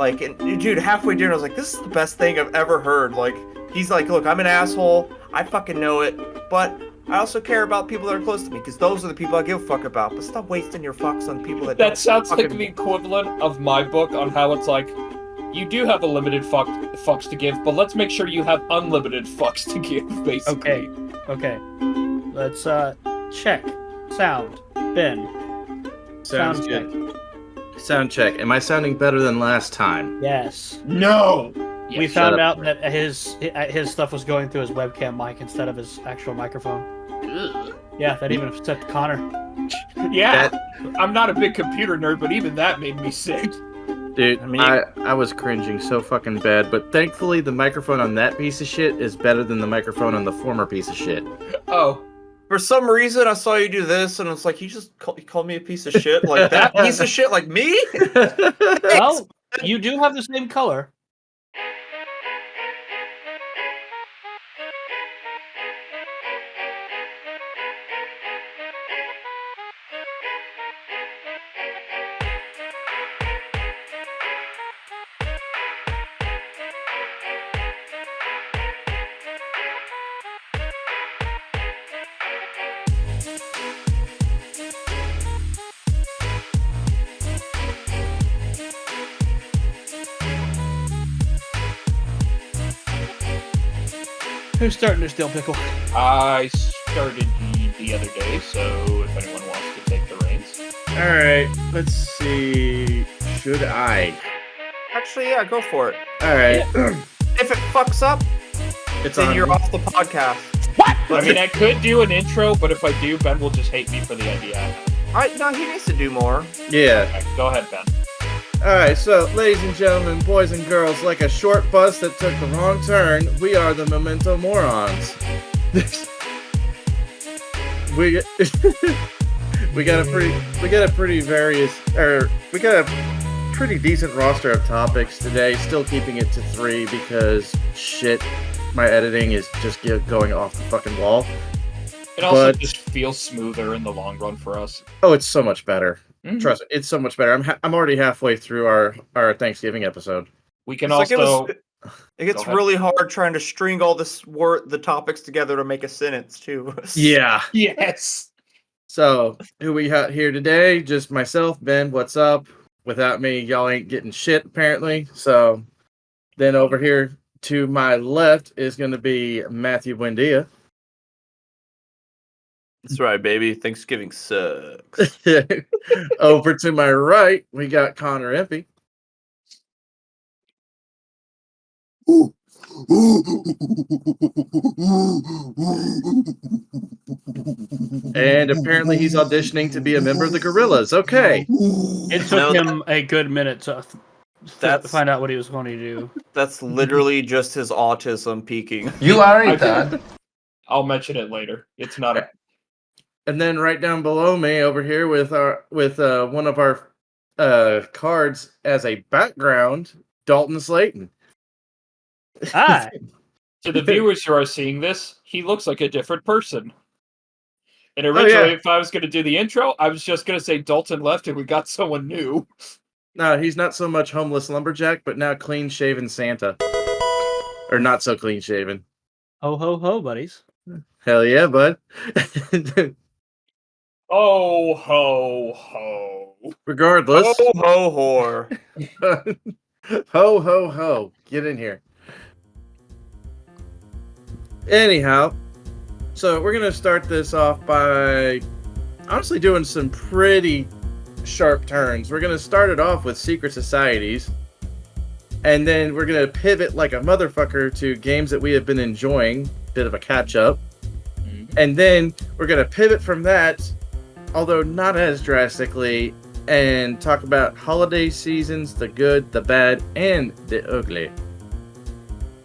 Like, and dude, halfway during, I was like, this is the best thing I've ever heard. Like, he's like, look, I'm an asshole. I fucking know it. But I also care about people that are close to me, because those are the people I give a fuck about. But stop wasting your fucks on people that don't sounds like fucking... the equivalent of my book on how it's like, you do have a limited fucks to give, but let's make sure you have unlimited fucks to give, basically. Okay. Let's check. Sound. Ben. Sounds Sound good. Sound check. Am I sounding better than last time? Yes. No! We found out that his stuff was going through his webcam mic instead of his actual microphone. Ugh. Yeah, that even upset Connor. Yeah, I'm not a big computer nerd, but even that made me sick. Dude, I mean- I was cringing so fucking bad, but thankfully the microphone on that piece of shit is better than the microphone on the former piece of shit. Oh. For some reason, I saw you do this, and it's like, you called me a piece of shit? Like, that piece of shit like me? Well, you do have the same color. Who's starting this dill pickle? I started the other day, so if anyone wants to take the reins. Alright, let's see. Should I? Actually, yeah, go for it. Alright. If it fucks up, It's then on. you're off the podcast. I mean, I could do an intro, but if I do, Ben will just hate me for the idea. No, he needs to do more. Yeah. Okay, go ahead, Ben. Alright, so, ladies and gentlemen, boys and girls, like a short bus that took the wrong turn, we are the Memento Morons. we got a pretty decent roster of topics today, still keeping it to 3 because shit, my editing is just going off the fucking wall. It also But- just feels smoother in the long run for us. Oh, it's so much better. Mhm. Trust me, it's so much better. I'm already halfway through our Thanksgiving episode. We can It's like also... it gets Go ahead. really hard trying to string all the topics together to make a sentence, too. Yeah. Yes! So, who we got here today? Just myself, Ben, what's up? Without me, y'all ain't getting shit, apparently. So, then over here to my left is going to be Matthew Buendia. That's right, baby. Thanksgiving sucks. Over to my right, we got Connor Empey. And apparently he's auditioning to be a member of the Gorillas. Okay. It took him a good minute to That's- find out what he was going to do. That's literally just his autism peaking. You are retard. I'll mention it later. It's not a... And then right down below me over here with one of our cards as a background, Dalton Slayton. Hi. To the viewers who are seeing this, he looks like a different person. And originally, if I was going to do the intro, I was just going to say Dalton left and we got someone new. No, he's not so much homeless lumberjack, but now clean shaven Santa. Or not so clean shaven. Ho, ho, ho, buddies. Hell yeah, bud. Oh, ho, ho. Regardless. Ho ho whore. Ho, ho, ho. Get in here. Anyhow, so we're going to start this off by honestly doing some pretty sharp turns. We're going to start it off with secret societies, and then we're going to pivot like a motherfucker to games that we have been enjoying, bit of a catch-up, and then we're going to pivot from that, although not as drastically, and talk about holiday seasons, the good, the bad, and the ugly.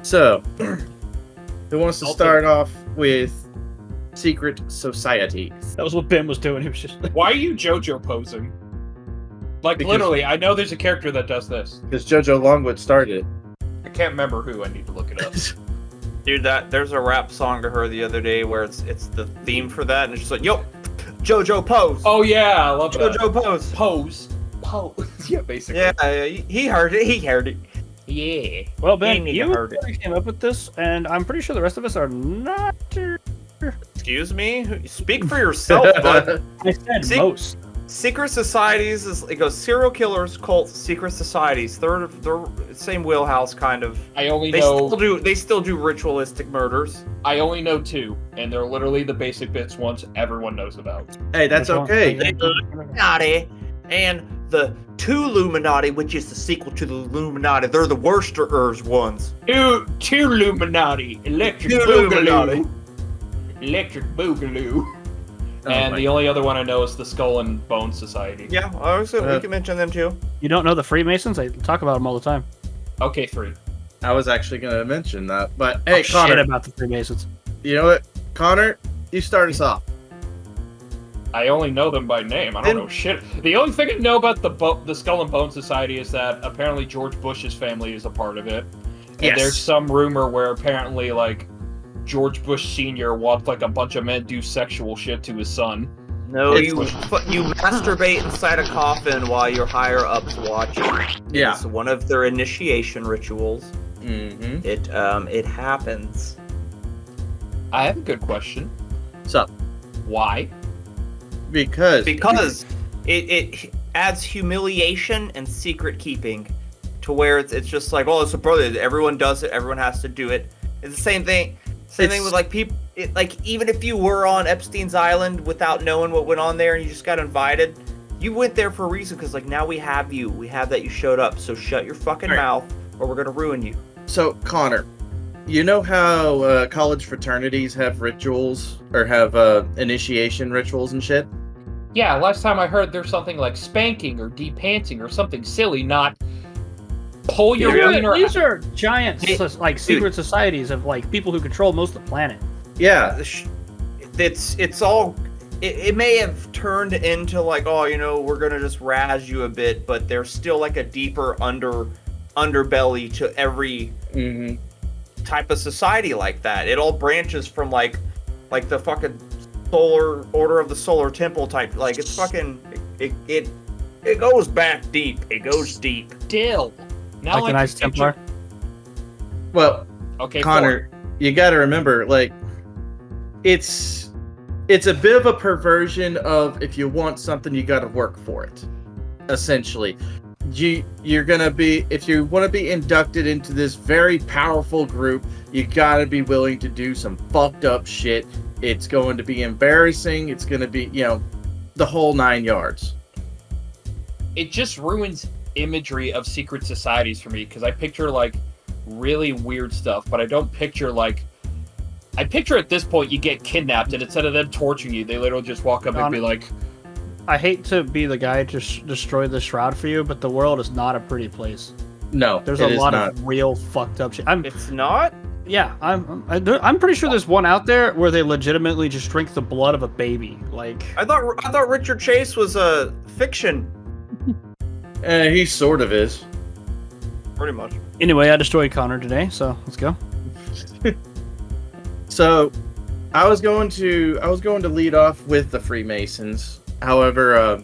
So, who wants to start off with secret societies? That was what Ben was doing. He was just Why are you JoJo posing? Like, Because- literally, I know there's a character that does this. Because JoJo Longwood started it. I can't remember who. I need to look it up. Dude, there's a rap song to her the other day where it's the theme for that, and it's just like, yo, JoJo pose. Oh, yeah, I love that. JoJo pose. Pose. Oh, yeah, basically. Yeah, he heard it. He heard it. Yeah. Well, Ben, need to you heard it. came up with this, and I'm pretty sure the rest of us are not. Excuse me. Speak for yourself, bud. I said See- most. Secret societies it goes serial killers, cults, secret societies. They're same wheelhouse kind of. I only They know still do ritualistic murders. I only know 2, and they're literally the basic bits ones everyone knows about. Hey, that's Which one? okay. Illuminati and the Two Illuminati, which is the sequel to the Illuminati. They're the worsterers ones. Two Illuminati, Electric Two Boogaloo. Illuminati. Electric Boogaloo. Oh And my the only other one I know is the Skull and Bone Society. Yeah, obviously we can mention them too. You don't know the Freemasons? I talk about them all the time. Okay, 3. I was actually going to mention that, but hey, Shit Connor, about the Freemasons. you know what? Connor, you start us off. I only know them by name. I don't know shit. The only thing I know about the Skull and Bone Society is that apparently George Bush's family is a part of it. And Yes. there's some rumor where apparently, like, George Bush Sr. watched, like, a bunch of men do sexual shit to his son. No, It's- you masturbate inside a coffin while your higher ups watch. Yeah. It's one of their initiation rituals. Mm-hmm. It happens. I have a good question. So, Why? because It adds humiliation and secret keeping to where it's just like, oh, it's a brother. Everyone does it. Everyone has to do it. It's the same thing. Same thing with like people. Like even if you were on Epstein's Island without knowing what went on there and you just got invited, you went there for a reason because like now we have you. We have that you showed up. So shut your fucking Right. mouth or we're gonna ruin you. So, Connor, you know how college fraternities have rituals or have initiation rituals and shit? Yeah, last time I heard there's something like spanking or depantsing or something silly, not pull your Yeah. wiener These are giant, Hey, like secret societies of like people who control most of the planet. Yeah. It's all. It may have turned into like, oh, you know, we're gonna just razz you a bit, but there's still like a deeper underbelly to every Mm-hmm. type of society like that. It all branches from like the fucking solar order of the solar temple type. Like it's fucking it goes back deep. It goes deep. Still. Now Like the Knights can picture- Templar. Well, Okay, Connor, you got to remember, like, it's a bit of a perversion of if you want something, you got to work for it. Essentially, you're gonna be, if you want to be inducted into this very powerful group, you got to be willing to do some fucked up shit. It's going to be embarrassing. It's going to be, you know, the whole 9 yards. it just ruins imagery of secret societies for me because I picture like really weird stuff, but I don't picture like. I picture at this point you get kidnapped and instead of them torturing you, they literally just walk up and be like, I hate to be the guy to destroy the shroud for you, but the world is not a pretty place. No, There's it a is lot not. of real fucked up shit. It's not. I'm pretty sure there's one out there where they legitimately just drink the blood of a baby. Like, I thought Richard Chase was a fiction. He sort of is. Pretty much. anyway, I destroyed Connor today, so let's go. So, I was going to lead off with the Freemasons. However,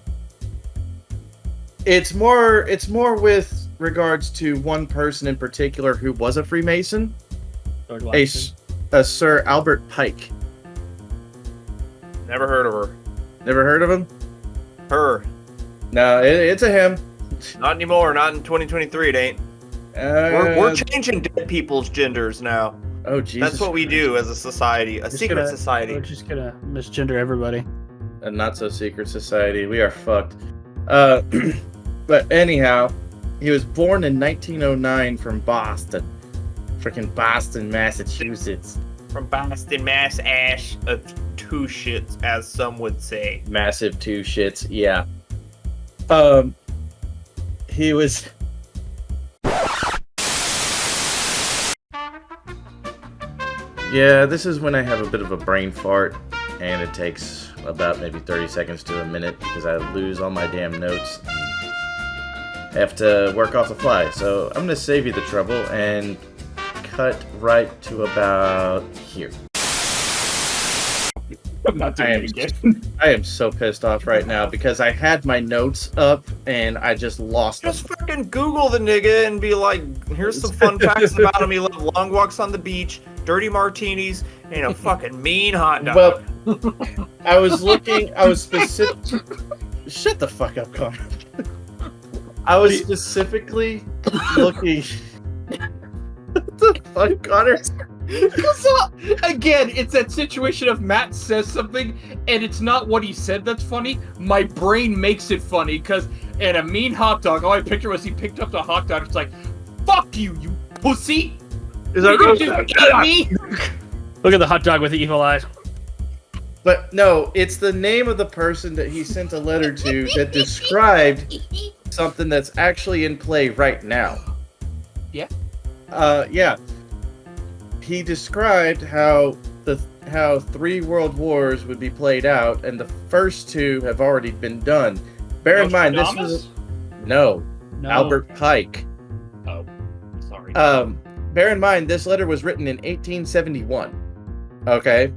it's more with regards to one person in particular who was a Freemason, a Sir Albert Pike. Never heard of her. Never heard of him? Her. No, it's a him. Not anymore. Not in 2023. It ain't. We're changing dead people's genders now. Oh Jesus! That's what we do as a society, a secret society. We're just gonna misgender everybody. A not so secret society. We are fucked. But anyhow, he was born in 1909 from Boston. Freaking Boston, Massachusetts. From Boston, Mass. Ash of two shits, as some would say. Massive two shits, yeah. He was. Yeah, this is when I have a bit of a brain fart, and it takes about maybe 30 seconds to a minute because I lose all my damn notes. I have to work off the fly, so I'm gonna save you the trouble and cut right to about here. I'm not doing I it am- again. I am so pissed off right now because I had my notes up and I just lost them. Just fucking Google the nigga and be like, here's some fun facts about him. He loved long walks on the beach, dirty martinis, and a fucking mean hot dog. Well, I was looking. I was specific. Shut the fuck up, Connor. I was specifically looking. What the fuck, Connor? Because again, it's that situation of Matt says something and it's not what he said that's funny. My brain makes it funny because and a mean hot dog. All I picture was he picked up the hot dog. It's like, fuck you, you pussy. Is What that did you do? Eat me? Look at the hot dog with the evil eyes. But no, it's the name of the person that he sent a letter to that described something that's actually in play right now. Yeah? Yeah. He described how how 3 world wars would be played out, and the first 2 have already been done. Bear in mind, this was No. Albert Pike. Oh, sorry. Bear in mind, this letter was written in 1871. Okay,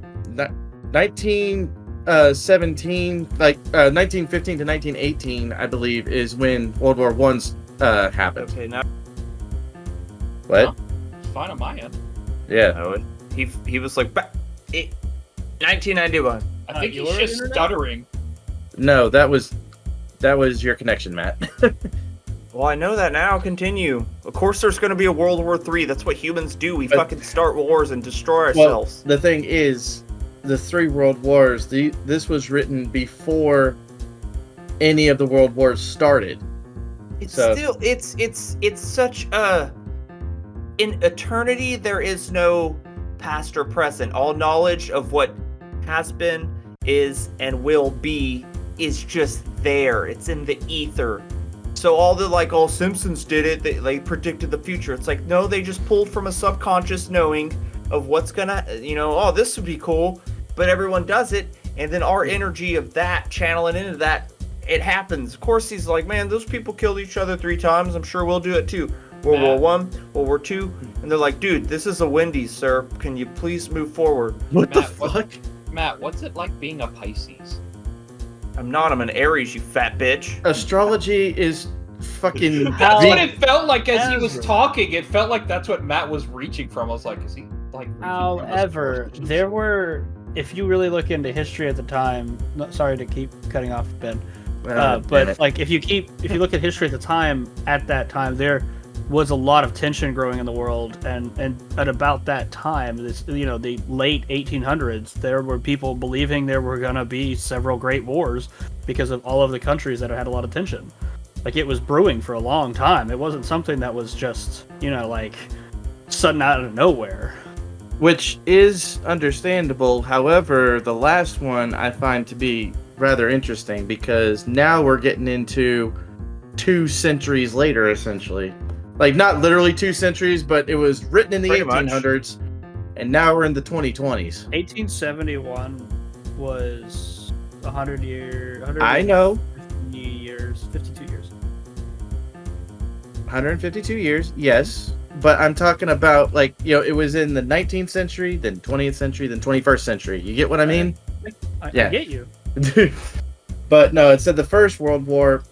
1917, 1915 to 1918, I believe, is when World War One's happened. Okay, now What? It's fine on my end. Yeah. no, he was like, 1991. I think your he's just internet? stuttering. No, that was your connection, Matt. Well, I know that now. Continue. Of course, there's going to be a World War III. That's what humans do. We But- fucking start wars and destroy Well, ourselves. the thing is, the 3 world wars. This was written before any of the world wars started. It's so- still it's such a in eternity there is no past or present. All knowledge of what has been, is, and will be is just there. It's in the ether. So all the like, oh, Simpsons did it, they predicted the future. It's like, no, they just pulled from a subconscious knowing of what's gonna, oh, this would be cool, but everyone does it, and then our energy of that channeling into that, it happens. Of course, he's like, man, those people killed each other 3 times. I'm sure we'll do it too. World War One, World War Two, and they're like, dude, this is a Wendy's, sir. Can you please move forward? What the Matt, what- fuck? Matt, what's it like being a Pisces? I'm not. I'm an Aries, you fat bitch. Astrology is fucking. That's How- what it felt like as he was Ever. talking. It felt like that's what Matt was reaching from. I was like, is he like? reaching from this However, person? there were, if you really look into history at the time, sorry to keep cutting off Ben, Damn but it. like if you look at history at the time, at that time there was a lot of tension growing in the world, and at about that time, this the late 1800s, there were people believing there were gonna be several great wars because of all of the countries that had a lot of tension. Like it was brewing for a long time. It wasn't something that was just like sudden out of nowhere. Which is understandable. However, the last one I find to be rather interesting because now we're getting into 2 centuries later, essentially. Like, not literally 2 centuries, but it was written in the Pretty much. 1800s, and now we're in the 2020s. 1871 was 100 years. I know. 52 years. 152 years, yes. But I'm talking about, it was in the 19th century, then 20th century, then 21st century. You get what I mean? I Yeah. get you. But no, it said the First World War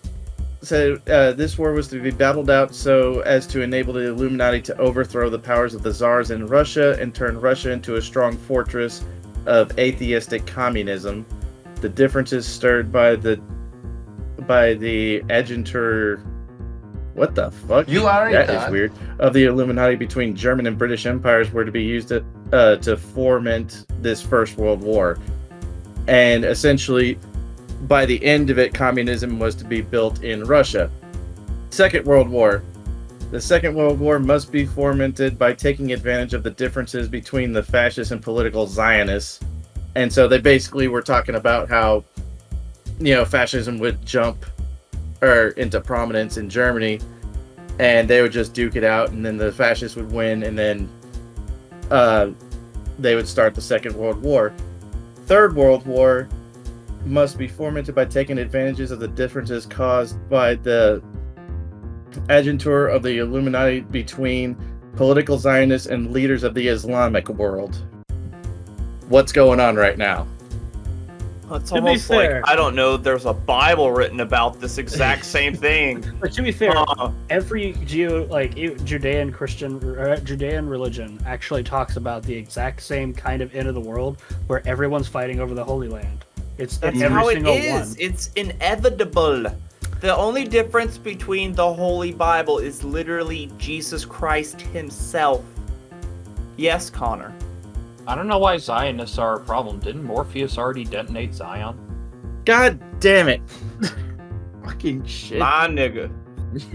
said this war was to be battled out so as to enable the Illuminati to overthrow the powers of the Tsars in Russia and turn Russia into a strong fortress of atheistic communism. The differences stirred by the agentur. What the fuck? You are That is weird. Of the Illuminati between German and British empires were to be used to foment this First World War. And essentially, by the end of it, communism was to be built in Russia. Second World War. The Second World War must be fomented by taking advantage of the differences between the fascists and political Zionists. And so they basically were talking about how, fascism would jump into prominence in Germany, and they would just duke it out, and then the fascists would win, and then they would start the Second World War. Third World War must be fomented by taking advantages of the differences caused by the agentur of the Illuminati between political Zionists and leaders of the Islamic world. What's going on right now? It's To be almost fair- like I don't know. There's a Bible written about this exact same thing. But to be fair, Uh, every Judean Christian Judean religion actually talks about the exact same kind of end of the world where everyone's fighting over the Holy Land. It's That's every how it single is. one. It's inevitable. The only difference between the Holy Bible is literally Jesus Christ himself. Yes, Connor. I don't know why Zionists are a problem. Didn't Morpheus already detonate Zion? God damn it. Fucking shit. My nigga.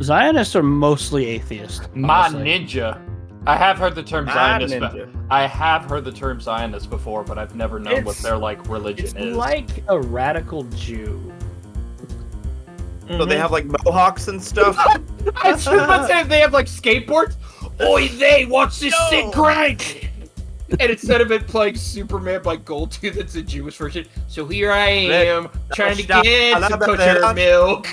Zionists are mostly atheist. My honestly. ninja. I have heard the term My Zionist. ninja. I have heard the term Zionist before, but I've never known what It's- their like religion It's is. like a radical Jew. So they have like mohawks and stuff. I was about to say if they have like skateboards. Oi, they watch this No. sick crank. And instead of it playing Superman by Goldtooth, it's a Jewish version. So here I am trying to Stop. get some Stop. buttermilk.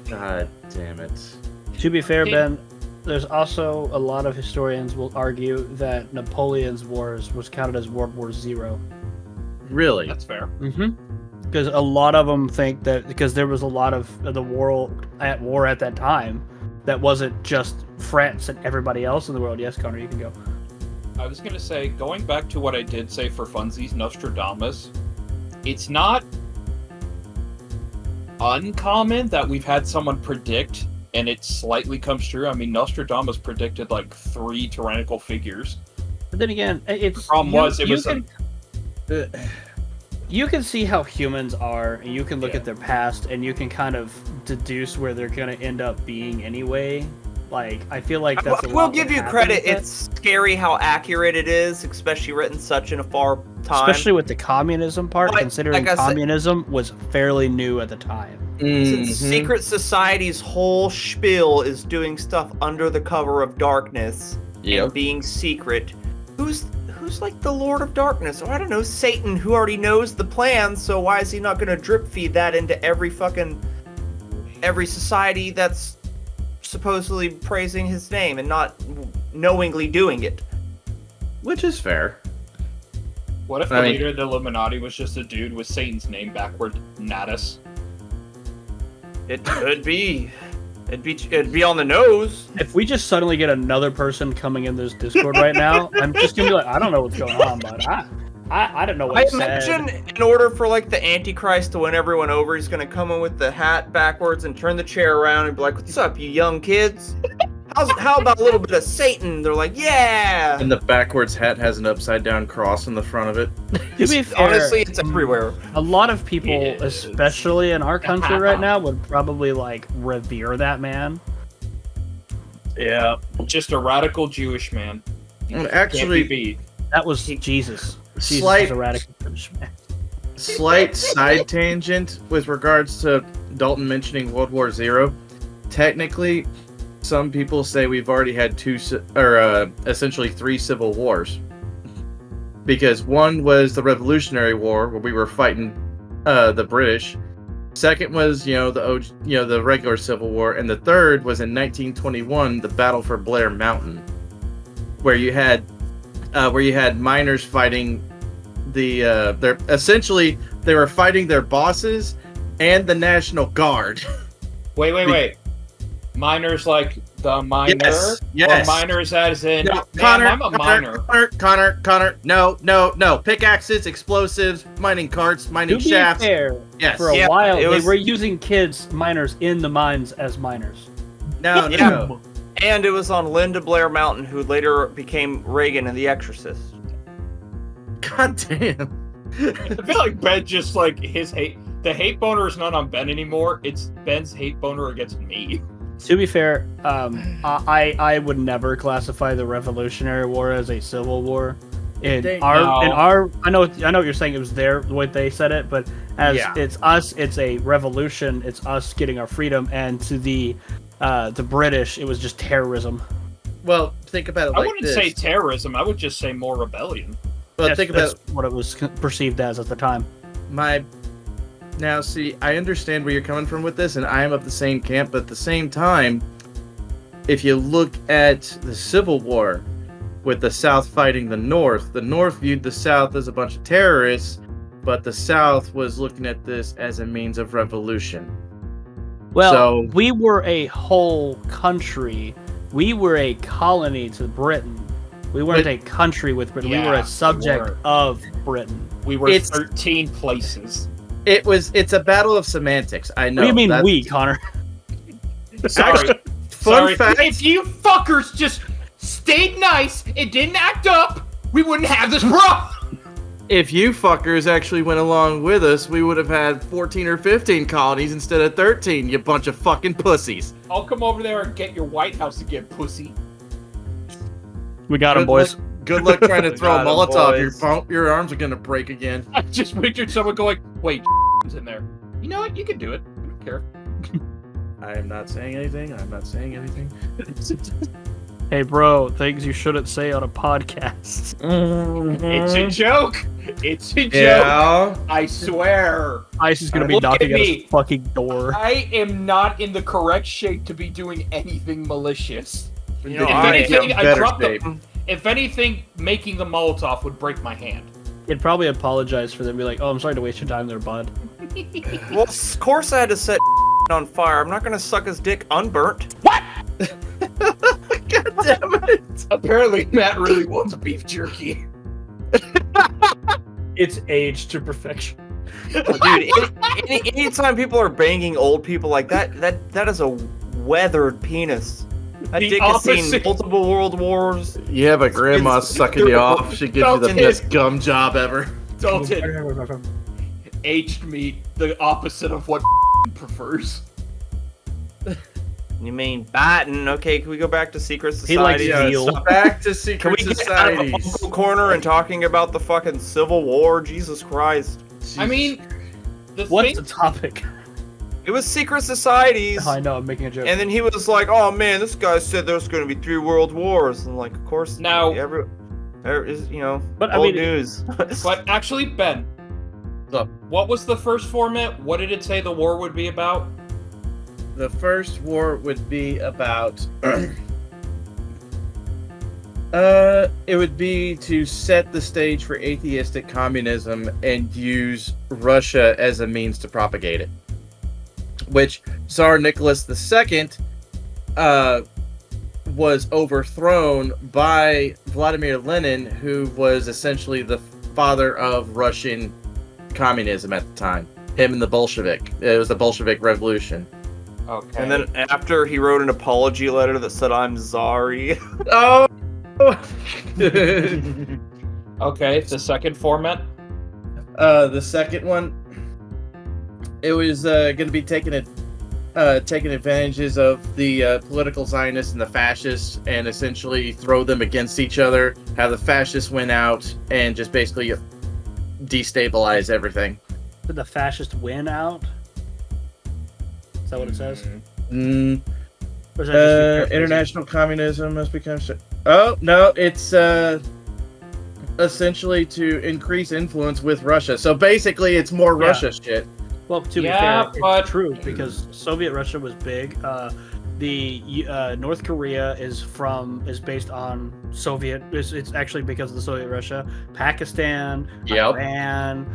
God damn it. To be fair, Hey. Ben, there's also a lot of historians will argue that Napoleon's wars was counted as World War Zero. Really? That's fair. Mm-hmm. Because a lot of them think that because there was a lot of the world at war at that time, that wasn't just France and everybody else in the world. Yes, Connor, you can go. I was gonna say, going back to what I did say for funsies, Nostradamus, it's not uncommon that we've had someone predict and it slightly comes true. I mean, Nostradamus predicted like 3 tyrannical figures. But then again, it's The problem was it was you can see how humans are, and you can look Yeah. at their past, and you can kind of deduce where they're going to end up being anyway. Like, I feel like that's. We'll give you credit. It's scary how accurate it is, especially written such in a far time. especially with the communism part, Like- considering like I said- communism was fairly new at the time. Since Mhm. secret society's whole spiel is doing stuff under the cover of darkness Yep. and being secret, who's like the Lord of Darkness? Or I don't know, Satan, who already knows the plan. So why is he not going to drip feed that into every society that's supposedly praising his name and not knowingly doing it? Which is fair. What if the I mean- leader of the Illuminati was just a dude with Satan's name backward, Natus? It could be. It'd be on the nose. If we just suddenly get another person coming in this Discord right now, I'm just gonna be like, I don't know what's going on, but I don't know I what's imagine said. in order for like the Antichrist to win everyone over, he's gonna come in with the hat backwards and turn the chair around and be like, "What's up, you young kids? How about a little bit of Satan?" They're like, "Yeah." And the backwards hat has an upside down cross in the front of it. To be fair, Honestly, it's everywhere. a lot of people, Yes. especially in our country right now, would probably like revere that man. Yeah. Just a radical Jewish man. Well, Can't actually, be beat. That was Jesus. Jesus Slight- was a radical Jewish man. slight side tangent with regards to Dalton mentioning World War Zero. Technically, some people say we've already had essentially 3 civil wars. Because one was the Revolutionary War, where we were fighting the British. Second was, the regular Civil War, and the third was in 1921, the Battle for Blair Mountain, where you had miners fighting they were fighting their bosses and the National Guard. Wait. Miners like the miner? Yes. Or miners as in, No, man, Connor, I'm a miner. Connor, no. Pickaxes, explosives, mining carts, To mining be shafts. fair, Yes. for a Yeah, while it they was- were using miners in the mines as miners. No. And it was on Linda Blair Mountain, who later became Reagan in The Exorcist. God damn. I feel like Ben just like the hate boner is not on Ben anymore. It's Ben's hate boner against me. To be fair, I would never classify the Revolutionary War as a civil war. I know what you're saying. It was the way they said it, but as Yeah. it's us, it's a revolution. It's us getting our freedom, and to the British, it was just terrorism. Well, think about it I like wouldn't this. say terrorism. I would just say more rebellion. Well, Yes, think about that's what it was perceived as at the time. Now, see, I understand where you're coming from with this, and I am of the same camp, but at the same time, if you look at the Civil War with the South fighting the North viewed the South as a bunch of terrorists, but the South was looking at this as a means of revolution. Well, So- we were a whole country. We were a colony to Britain. We weren't But- a country with Britain. we were Yeah, a subject we were. of Britain. We were It's- 13 places. It's a battle of semantics. I know. What do you mean that's- we, Connor? Sorry. Fun Sorry. fact. If you fuckers just stayed nice and didn't act up, we wouldn't have this problem. If you fuckers actually went along with us, we would have had 14 or 15 colonies instead of 13. You bunch of fucking pussies. I'll come over there and get your White House again, pussy. We got him, Good boys. Good luck trying to throw a Got 'em, Molotov. boys. Your arms are gonna break again. I just pictured someone going, wait, is in there. You know what? You can do it. I don't care. I am not saying anything. I'm not saying anything. Hey, bro, things you shouldn't say on a podcast. It's a joke. It's a joke. Yeah. I swear. Ice is gonna be Look at knocking at me. his fucking door. I am not in the correct shape to be doing anything malicious. You know, If I anything, am I better dropped shape. the. If anything, making the Molotov would break my hand. He'd probably apologize for them. Be like, "Oh, I'm sorry to waste your time there, bud." Well, of course I had to set on fire. I'm not gonna suck his dick unburnt. God damn it. Apparently, Matt really wants beef jerky. It's aged to perfection. Dude, anytime people are banging old people like that is a weathered penis. That The dick has seen opposite. multiple world wars. You have a grandma It's- sucking you off. She gives you the Dalton. best gum job ever. Dalton, aged meat, the opposite of what prefers. You mean Batten? Okay, can we go back to secret He likes societies? veal. Back to Can secret we get out of societies. Uncle Corner and talking about the fucking Civil War? Jesus Christ. I mean, the What's thing. the topic? It was secret societies. I know, I'm making a joke. And then he was like, "Oh man, this guy said there's going to be 3 world wars." And like, of course, Now- is But I old mean, news. But actually, Ben, Look. what was the first format? What did it say the war would be about? The first war would be about it would be to set the stage for atheistic communism and use Russia as a means to propagate it. Which Tsar Nicholas II was overthrown by Vladimir Lenin, who was essentially the father of Russian communism at the time. Him and the Bolshevik. It was the Bolshevik Revolution. Okay. And then after he wrote an apology letter that said, "I'm sorry." Oh. Okay, the second format. The second one, it was going to be taking advantages of the political Zionists and the fascists, and essentially throw them against each other. Have the fascists win out, and just basically destabilize everything. Did the fascist win out? Is that what it says? Mm, Or is that just you paraphrasing? international communism has become. Oh no, it's essentially to increase influence with Russia. So basically, it's more Yeah. Russia shit. Well, to be Yeah, fair, but- it's true because Soviet Russia was big. The North Korea is based on Soviet. It's actually because of the Soviet Russia. Pakistan, Yep. Iran,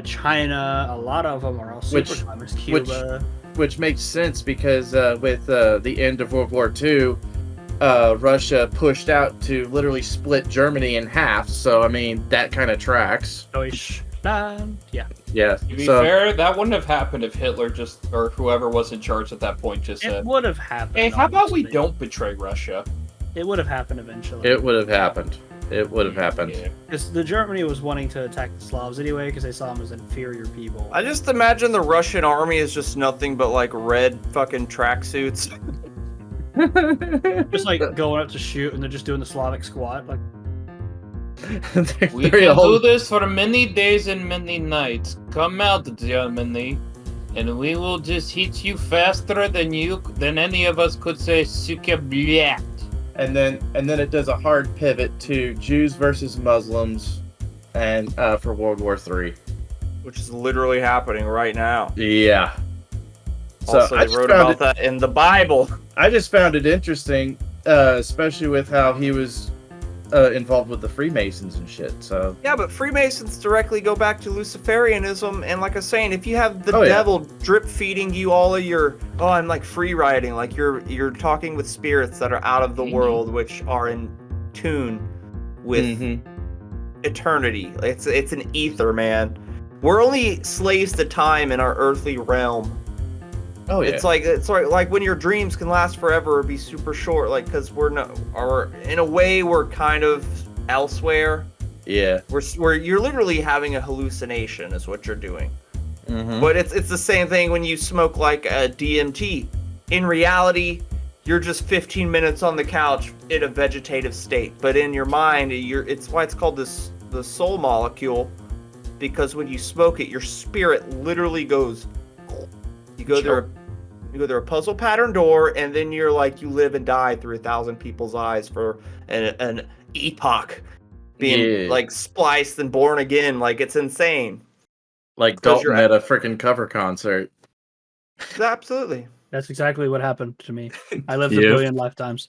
China. A lot of them are all super Which- communist. Cuba. Which makes sense because with the end of World War II, Russia pushed out to literally split Germany in half. So I mean that kind of tracks. Deutschland. Yeah. Yeah. To be So fair, that wouldn't have happened if Hitler or whoever was in charge at that point just It said, would have happened. "Hey, how about we honestly. don't betray Russia?" It would have happened eventually. it would have happened. It would have happened. Yeah. Because the Germany was wanting to attack the Slavs anyway because they saw them as inferior people. I just imagine the Russian army is just nothing but like red fucking tracksuits. Just like going up to shoot and they're just doing the Slavic squat. Like, We can do this for many days and many nights. Come out, Germany, and we will just hit you faster than any of us could say "suka bliat." and then it does a hard pivot to Jews versus Muslims, and for World War III. Which is literally happening right now. Yeah. So Also, I they just wrote found about that in the Bible. I just found it interesting, especially with how he was involved with the Freemasons and shit. So Yeah, but Freemasons directly go back to Luciferianism, and like I was saying, if you have the Oh, yeah. devil drip feeding you all of your, I'm like free riding, like you're talking with spirits that are out of the Mhm. world, which are in tune with Mhm. eternity. It's an ether, man. We're only slaves to time in our earthly realm. Oh yeah. It's like when your dreams can last forever or be super short, like because in a way we're kind of elsewhere. Yeah. We're you're literally having a hallucination is what you're doing. Mhm. But it's the same thing when you smoke like a DMT. In reality, you're just 15 minutes on the couch in a vegetative state. But in your mind, it's why it's called the soul molecule, because when you smoke it, your spirit literally goes. You go through a puzzle pattern door, and then you're like you live and die through 1,000 people's eyes for an epoch, being Yeah. like spliced and born again. Like it's insane. Like 'Cause Dalton you're- at a freaking cover concert. Absolutely. That's exactly what happened to me. I lived a Yep. billion lifetimes.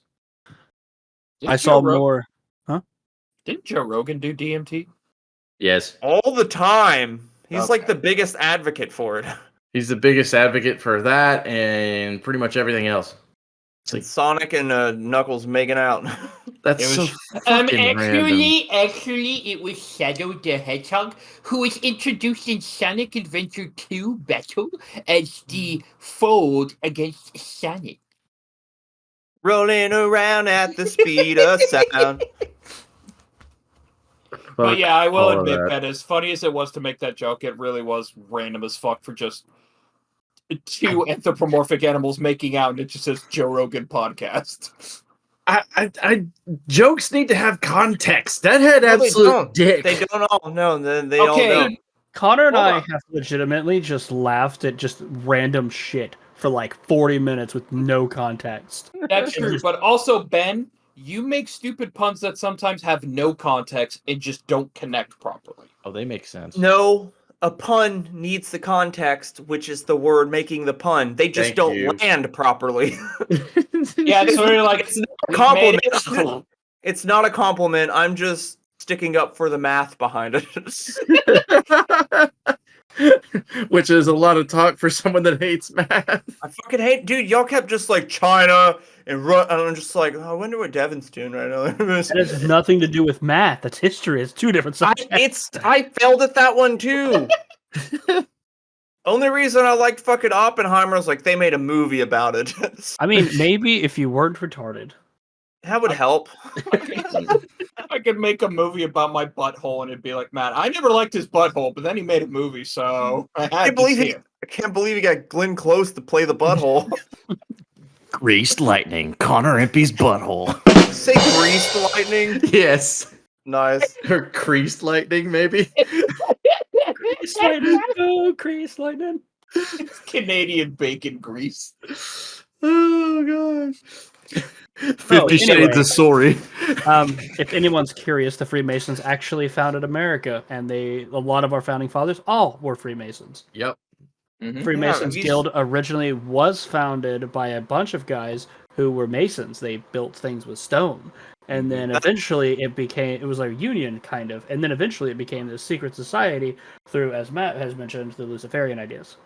Didn't I saw Joe Ro- more. Didn't Joe Rogan do DMT? Yes. All the time. He's like Okay. the biggest advocate for it. He's the biggest advocate for that and pretty much everything else. It's like, Sonic and Knuckles making out. that's It so was- fucking random. Actually, it was Shadow the Hedgehog who was introduced in Sonic Adventure 2 Battle as the fold against Sonic. Rolling around at the speed of sound. But yeah, I will all of admit that. that as funny as it was to make that joke, it really was random as fuck for just two anthropomorphic animals making out, and it just says Joe Rogan podcast. I jokes need to have context. That had No, they absolute don't. dick. They don't all. No, they Okay. all don't. Connor and Hold I on. have legitimately just laughed at just random shit for like 40 minutes with no context. That's true, but also Ben, you make stupid puns that sometimes have no context and just don't connect properly. Oh, they make sense. No, a pun needs the context, which is the word making the pun. They just Thank don't you. land properly. Yeah, it's sort of like It's not a compliment. Made- It's not a compliment. I'm just sticking up for the math behind it. Which is a lot of talk for someone that hates math. I fucking hate, dude. Y'all kept just like China and I'm just like, oh, I wonder what Devin's doing right now. That has nothing to do with math. That's history. It's two different subjects. I failed at that one too. Only reason I liked fucking Oppenheimer is like they made a movie about it. I mean, maybe if you weren't retarded. That would help. I could make a movie about my butthole and it'd be like, man, I never liked his butthole, but then he made a movie, so I had can't believe to see it. it. I can't believe you got Glenn Close to play the butthole. Greased lightning, Connor Impey's butthole. Say greased lightning. Yes. Nice. Or creased lightning, maybe. Crease lightning. Oh, crease lightning. It's Canadian bacon grease. Oh gosh. 50 anyway. Shades of Sorry. If anyone's curious, the Freemasons actually founded America, and a lot of our founding fathers all were Freemasons. Yep. Freemasons Yeah, Guild originally was founded by a bunch of guys who were Masons. They built things with stone. And then eventually it was like a union, kind of. And then eventually it became this secret society through, as Matt has mentioned, the Luciferian ideas.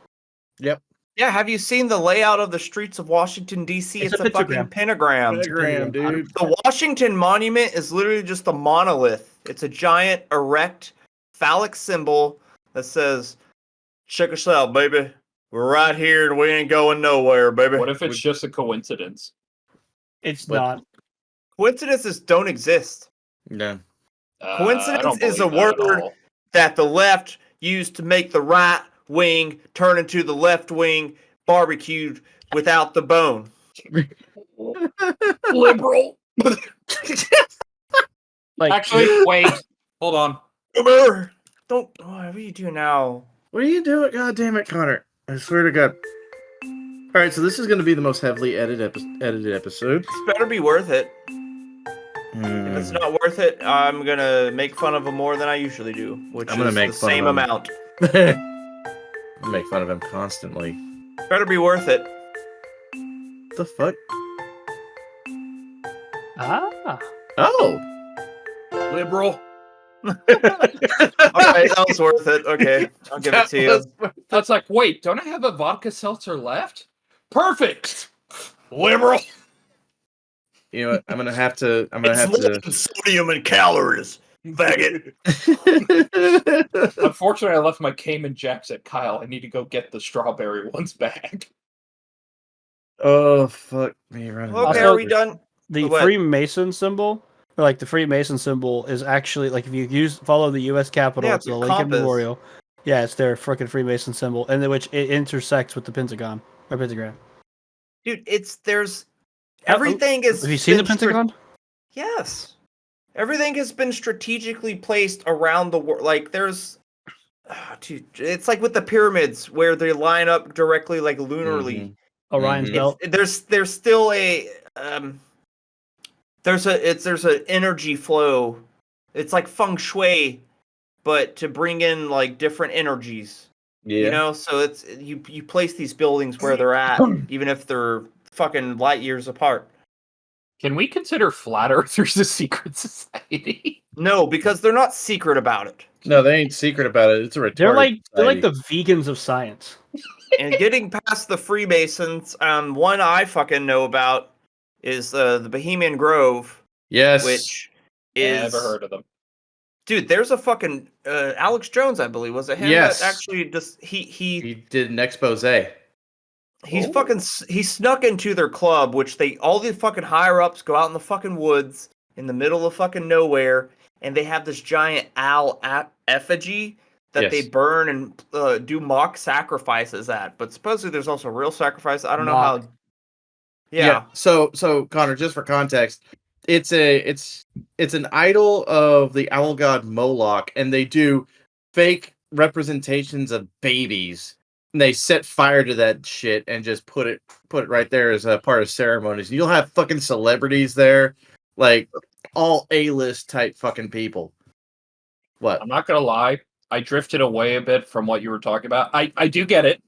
Yep. Yeah, have you seen the layout of the streets of Washington, D.C.? It's It's a a fucking pentagram. Pentagram, dude. The Washington Monument is literally just a monolith. It's a giant, erect, phallic symbol that says, check us out, baby. We're right here and we ain't going nowhere, baby. What if it's just a coincidence? It's But- not. Coincidences don't exist. No. Coincidence I don't is a believe that at word. all. That the left used to make the right wing turn into the left wing barbecued without the bone. Liberal. Like, Actually, wait. Hold on. Boomer! Don't. Oh, what are you doing now? What are you doing? God damn it, Connor. I swear to God. Alright, so this is going to be the most heavily edited episode. This better be worth it. If it's not worth it, I'm gonna make fun of him more than I usually do, which I'm gonna is make the fun of same him. amount. I make fun of him constantly. Better be worth it. The fuck? ah. Oh! Liberal. All right, that was worth it. Okay, I'll give it to you. That's like, wait, don't I have a vodka seltzer left? Perfect. Liberal. You know what? I'm gonna have to. Sodium and calories. Faggot. Unfortunately, I left my Cayman Jacks at Kyle. I need to go get the strawberry ones back. Oh fuck me running. Okay, Also, are we done? The What? Freemason symbol, or like the Freemason symbol, is actually like if you follow the U.S. Capitol, Yeah, it's the it's a Lincoln compass. Memorial. Yeah, it's their frickin' Freemason symbol, and which it intersects with the pentagon or pentagram. Dude, there's everything is. Have you seen the been stra- pentagon? Yes. Everything has been strategically placed around the world. Like there's, dude, it's like with the pyramids where they line up directly, like lunarly. Orion's Mhm. belt. There's still a there's an energy flow. It's like feng shui, but to bring in like different energies. Yeah. You know, so it's you place these buildings where they're at, even if they're fucking light years apart. Can we consider flat earthers a secret society? No, because they're not secret about it. No, they ain't secret about it. It's a retarded. They're like society. the vegans of science. And getting past the Freemasons, one I fucking know about is the Bohemian Grove, Yes. which is Never heard of them. dude. There's a fucking Alex Jones, I believe, was it him? Yes. That actually just he did an expose. he's fucking he snuck into their club, which all the fucking higher ups go out in the fucking woods in the middle of fucking nowhere, and they have this giant owl effigy that they Yes. burn and do mock sacrifices at. But supposedly there's also real sacrifice. I don't know Mock. how. Yeah. So Connor, just for context, it's an idol of the owl god Moloch, and they do fake representations of babies. And they set fire to that shit and just put it right there as a part of ceremonies. You'll have fucking celebrities there, like all A-list type fucking people. What? I'm not gonna lie. I drifted away a bit from what you were talking about. I do get it.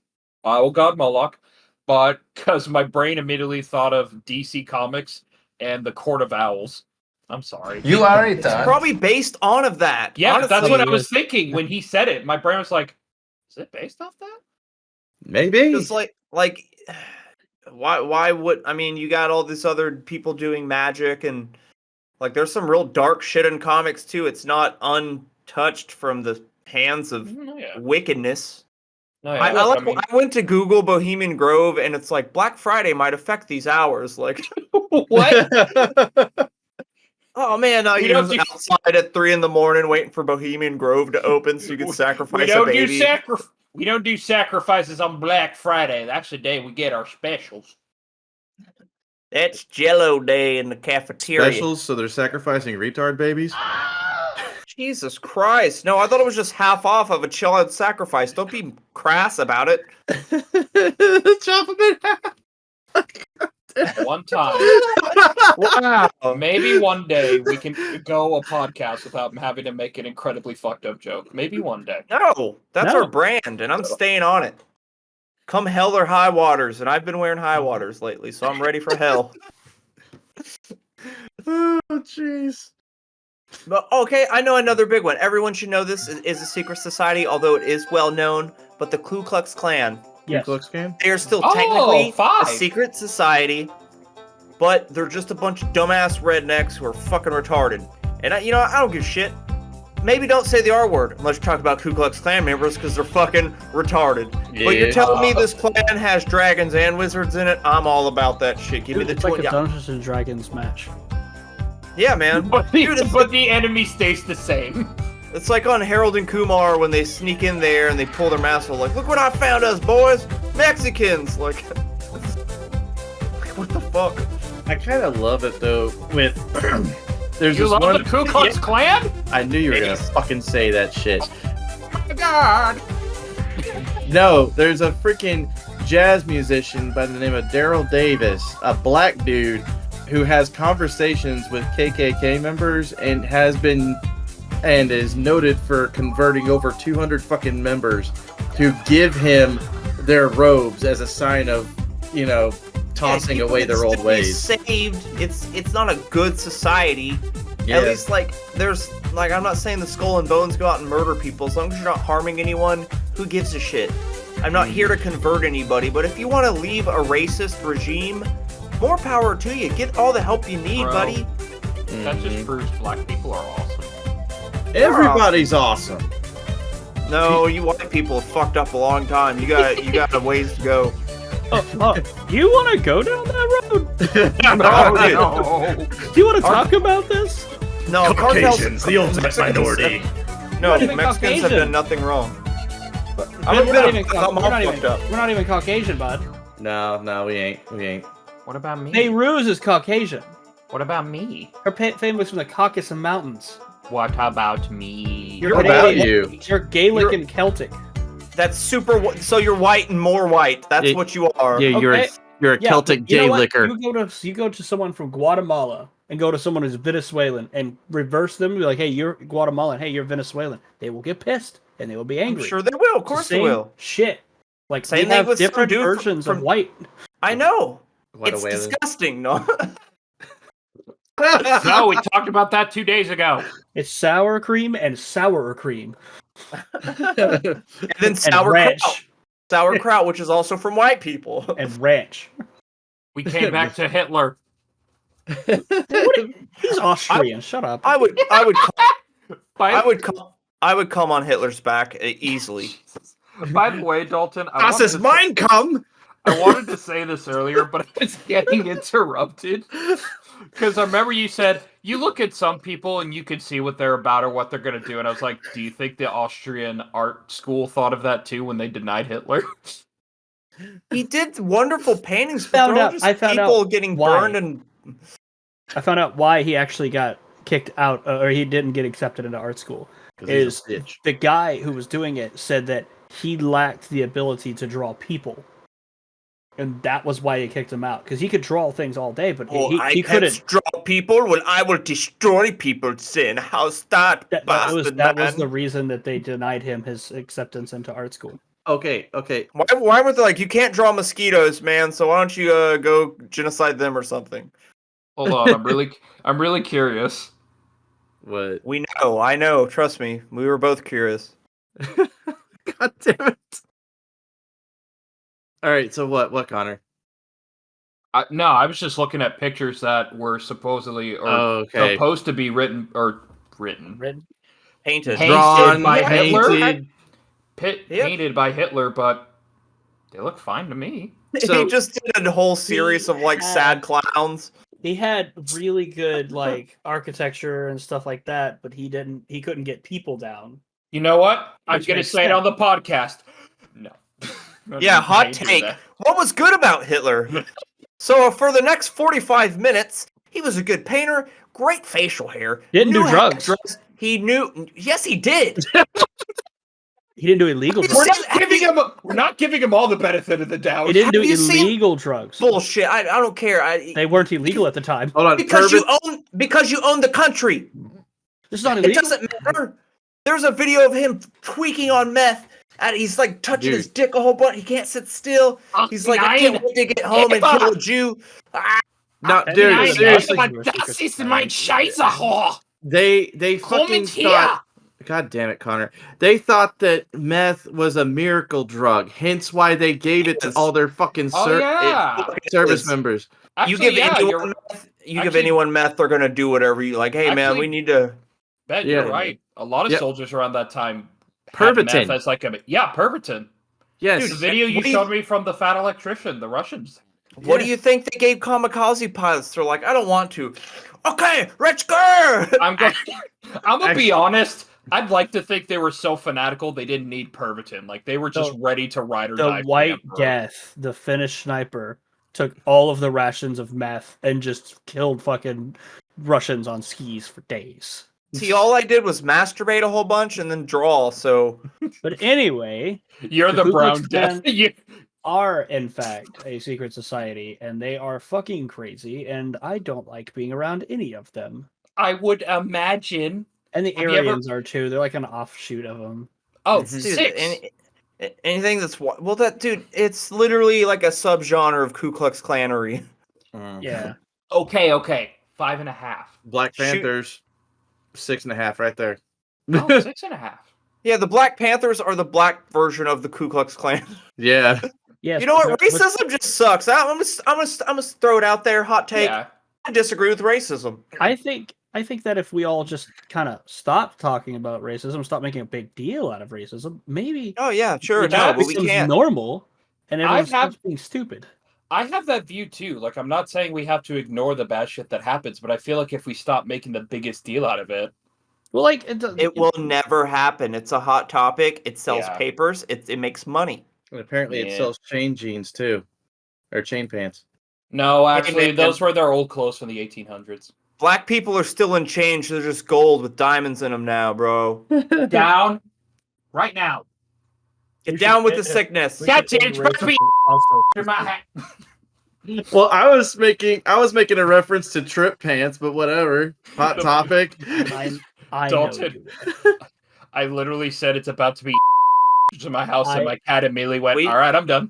Oh God, Moloch. But because my brain immediately thought of DC Comics and the Court of Owls. I'm sorry. You are It's retarded. probably based on of that. Yeah, honestly. that's what I was thinking when he said it. My brain was like, is it based off that? Maybe. Because like why would I mean you got all these other people doing magic and like there's some real dark shit in comics too. It's not untouched from the hands of No, yeah. wickedness. No, yeah. I went to Google Bohemian Grove and it's like Black Friday might affect these hours. Like, what? oh man, We you don't was do- outside at 3 a.m. waiting for Bohemian Grove to open so you could sacrifice a baby. We don't do sacrifices on Black Friday. That's the day we get our specials. That's Jello Day in the cafeteria. Specials, so they're sacrificing retard babies. Jesus Christ. No, I thought it was just half off of a child sacrifice. Don't be crass about it. Chop them in half. One time. Wow. Maybe one day we can go a podcast without having to make an incredibly fucked up joke. Maybe one day. No, that's No. our brand, and I'm staying on it. Come hell or high waters, and I've been wearing high waters lately, so I'm ready for hell. Oh, jeez. But okay, I know another big one. Everyone should know this is a secret society, although it is well known. But the Ku Klux Klan, Yes. Ku Klux Klan? they are still Oh, technically a 5. secret society, but they're just a bunch of dumbass rednecks who are fucking retarded. And I don't give a shit. Maybe don't say the R word unless you're talking about Ku Klux Klan members because they're fucking retarded. But you're Yeah. telling me this clan has dragons and wizards in it? I'm all about that shit. Give me Dude, the it's like a yeah. Dungeons and Dragons match. Yeah, man. But Dude, it's the enemy stays the same. It's like on Harold and Kumar when they sneak in there and they pull their mask off, like, look what I found us, boys! Mexicans! Like, what the fuck? I kind of love it though. With there's You this love one. the Ku Klux Klan? I knew you were gonna Yes. fucking say that shit. Oh my God. No, there's a freaking jazz musician by the name of Daryl Davis, a black dude who has conversations with KKK members and is noted for converting over 200 fucking members to give him their robes as a sign of, tossing Yeah, away their people old can still be ways. Saved. It's not a good society, At least, like, there's, like, I'm not saying the Skull and Bones go out and murder people. As long as you're not harming anyone, who gives a shit? I'm not here to convert anybody, but if you want to leave a racist regime, more power to you. Get all the help you need, Bro. buddy. That just proves black people are awesome. Everybody's awesome. No, you white people have fucked up a long time. You got a ways to go. You want to go down that road? No, dude. Do you want to talk about this? No, Caucasians, the ultimate Mexicans minority. No, Not even Mexicans have Caucasian. done nothing wrong. We're not I'm even all we're fucked up. not even Caucasian, bud. No, we ain't. What about me? Beirut is Caucasian. What about me? Her family's from the Caucasus Mountains. What about me? You're What about Canadian. you? You're Gaelic You're- and Celtic. That's super. So you're white and more white. That's Yeah, what you are. Yeah, you're Okay. you're a Yeah, Celtic but you know gay what? liquor. You go to someone from Guatemala and go to someone who's Venezuelan and reverse them. Be like, hey, you're Guatemalan. Hey, you're Venezuelan. They will get pissed and they will be I'm angry. sure they will. Of It's the course they same will. Shit. Like Same we thing have with some different dude versions from- of white. I know. What It's a whaler. disgusting, no? No, we talked about that 2 days ago. It's sour cream and sour cream And then and sauerkraut. ranch Sauerkraut, which is also from white people. and ranch. We came back to Hitler. He's Austrian. Shut up. I would By, come on Hitler's back easily. by the way, Dalton, I Das wanted, ist to mein Kamm. I wanted to say this earlier, but I was getting interrupted. Because I remember you said, you look at some people and you can see what they're about or what they're going to do. And I was like, do you think the Austrian art school thought of that too when they denied Hitler? He did wonderful paintings, but Found they're all out- just I found people out getting why. burned and I found out why he actually got kicked out, or he didn't get accepted into art school. 'Cause he's a Is bitch. the guy who was doing it said that he lacked the ability to draw people, and that was why he kicked him out. Because he could draw things all day, but he couldn't. draw people. Well, I will destroy people. Sin. How's that, That was the reason that they denied him his acceptance into art school. Okay. Why were they like, you can't draw mosquitoes, man? So why don't you go genocide them or something? Hold on, I'm really curious. What? We know. I know. Trust me. We were both curious. God damn it. All right. So what, Connor? No, I was just looking at pictures that were supposedly or Okay. supposed to be written. Red. Painted. Painted Drawn, by Hitler? painted. Yep. Painted by Hitler, but they look fine to me. So- he just did a whole series of like had- sad clowns. He had really good like architecture and stuff like that, but he couldn't get people down. You know what? I'm Which going to makes say it sense. on the podcast. No. Yeah, I hot do take. that. What was good about Hitler? So for the next 45 minutes, he was a good painter, great facial hair. Didn't do knew how to drugs. dress. He knew. Yes, he did. He didn't do illegal Have you drugs. seen- We're not giving him all the benefit of the doubt. He didn't do Have you seen- illegal drugs. Bullshit. I don't care. They weren't illegal at the time. Hold on. Because Turbot. you own the country. It's not It illegal. doesn't matter. There's a video of him tweaking on meth, and he's like touching his dick a whole bunch. He can't sit still. He's like, I can't wait to get home and kill a Jew. Ah, No, Nein, dude. nein, Seriously. nein. Das ist mein Scheißerrohr! They Komm fucking mit her! thought. God damn it, Connor. They thought that meth was a miracle drug, hence why they gave it to Yes. all their fucking Oh, yeah. service is. members. Actually, You give yeah, anyone you're, meth, you give actually- anyone meth, they're gonna do whatever you like. Hey man, Actually- we need to. Ben, Yeah. you're right. A lot of Yep. soldiers around that time had Pervitin. meth as like a Pervitin. Yes. The video you what do you- showed me from the fat electrician, the Russians. What do you think they gave kamikaze pilots? They're like, I don't want to. Okay, let's go. I'm gonna be honest. I'd like to think they were so fanatical they didn't need Pervitin. Like they were just ready to ride or die. The for the White Emperor. Death, the Finnish sniper, took all of the rations of meth and just killed fucking Russians on skis for days. See, all I did was masturbate a whole bunch and then draw. So But anyway, You're the Ku brown Klux death. Klan- You- are in fact a secret society, and they are fucking crazy, and I don't like being around any of them. I would imagine. And the Have you ever- Aryans are too. They're like an offshoot of them. Oh, dude, six. anything that's well, that dude, it's literally like a subgenre of Ku Klux Klanery. Yeah. Okay. 5.5. Black Shoot. Panthers. 6.5 right there. Oh, 6.5. Yeah, the Black Panthers are the black version of the Ku Klux Klan. Yeah. Yes, You know what? but- Racism just sucks. I'm gonna throw it out there. Hot take. Yeah. I disagree with racism. I think that if we all just kind of stop talking about racism, stop making a big deal out of racism, maybe Oh yeah, sure. it No, just but we becomes can't. normal, and everyone have- stops being stupid. I have that view too. Like, I'm not saying we have to ignore the bad shit that happens, but I feel like if we stop making the biggest deal out of it, Well, like It will never happen. It's a hot topic. It sells Yeah. papers. It makes money. And apparently it Yeah. sells chain jeans too. Or chain pants. no, actually, man. those were their old clothes from the 1800s. Black people are still in change. They're just gold with diamonds in them now, bro. Down, right now. Get We down should with the get- sickness. That's it. It's supposed to be Also, in my hat. Well, I was making a reference to trip pants, but whatever. Hot topic. I Don't know it- you will. I literally said it's about to be in my house, and I- my cat immediately went, Wait. "All right, I'm done."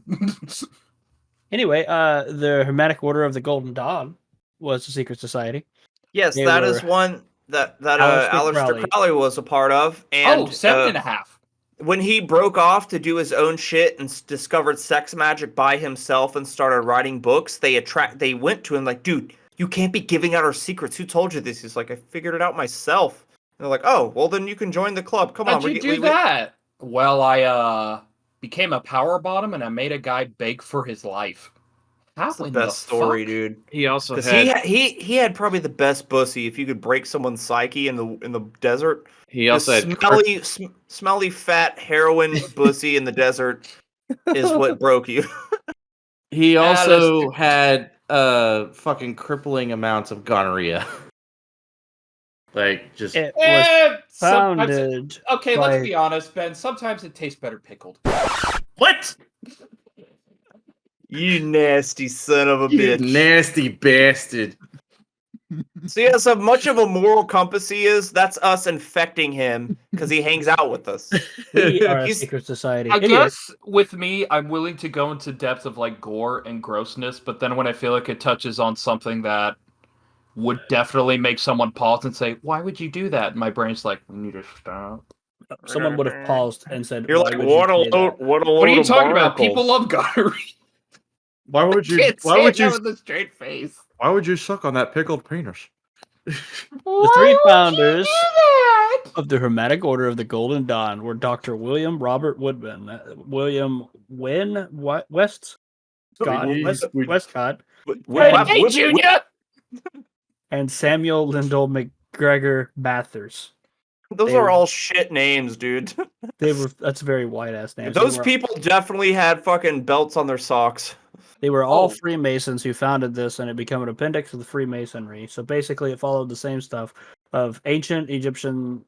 Anyway, the Hermetic Order of the Golden Dawn was a secret society. Yes, They that is were- one that Aleister Aleister Crowley. Crowley was a part of. And Oh, 7.5. when he broke off to do his own shit and discovered sex magic by himself and started writing books, they went to him like, dude, you can't be giving out our secrets. Who told you this? He's like, I figured it out myself. And they're like, oh, well then you can join the club. Come on, How'd you do that? Well, I became a power bottom, and I made a guy beg for his life. How That's the in best story, fuck? dude. He also Because had he had probably the best pussy if you could break someone's psyche in the desert. he also The had smelly fat heroin pussy in the desert is what broke you. he also Aleister- had fucking crippling amounts of gonorrhea. Like just It was Sometimes founded. okay, by- let's be honest, Ben. Sometimes it tastes better pickled. what? You nasty son of a You bitch. nasty bastard. So yeah, so much of a moral compass he is, that's us infecting him because he hangs out with us. We are a He's- secret society. I Anyway, guess with me, I'm willing to go into depth of like gore and grossness, but then when I feel like it touches on something that would definitely make someone pause and say, "Why would you do that?" My brain's like, "We need to stop." someone would have paused and said, You're "Why like, would you what a say that?" load, what a load What are you of talking about? People barnacles." love gonorrhea. Why would you Can't why say would that you with a straight face? why would you suck on that pickled penis? The three founders of the Hermetic Order of the Golden Dawn were Dr. William Robert Woodman, William Westcott, Hey, Junior. and Samuel Lyndall McGregor Bathurst. Those They are were- all shit names, dude. That's a very white ass name. Those people definitely had fucking belts on their socks. They were all Oh. Freemasons who founded this, and it became an appendix of the Freemasonry. So basically, it followed the same stuff of ancient Egyptian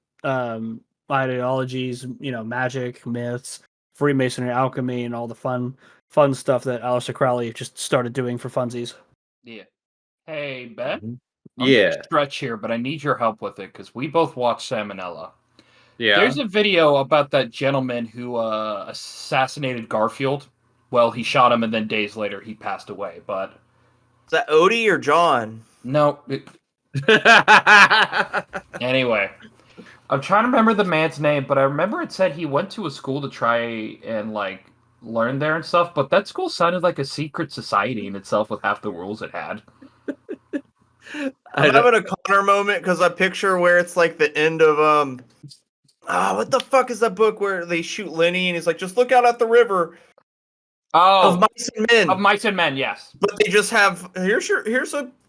ideologies, magic, myths, Freemasonry, alchemy, and all the fun stuff that Aleister Crowley just started doing for funsies. Yeah. Hey, Ben. I'm Yeah. gonna stretch here, but I need your help with it because we both watched Salmonella. Yeah. There's a video about that gentleman who assassinated Garfield. Well, he shot him, and then days later he passed away. But Is that Odie or John? no. Anyway, I'm trying to remember the man's name, but I remember it said he went to a school to try and like learn there and stuff. But that school sounded like a secret society in itself with half the rules it had. I'm having a Connor moment because I picture where it's like the end of what the fuck is that book where they shoot Lenny and he's like, just look out at the river Oh, of mice and men. of Mice and Men, yes. But they just have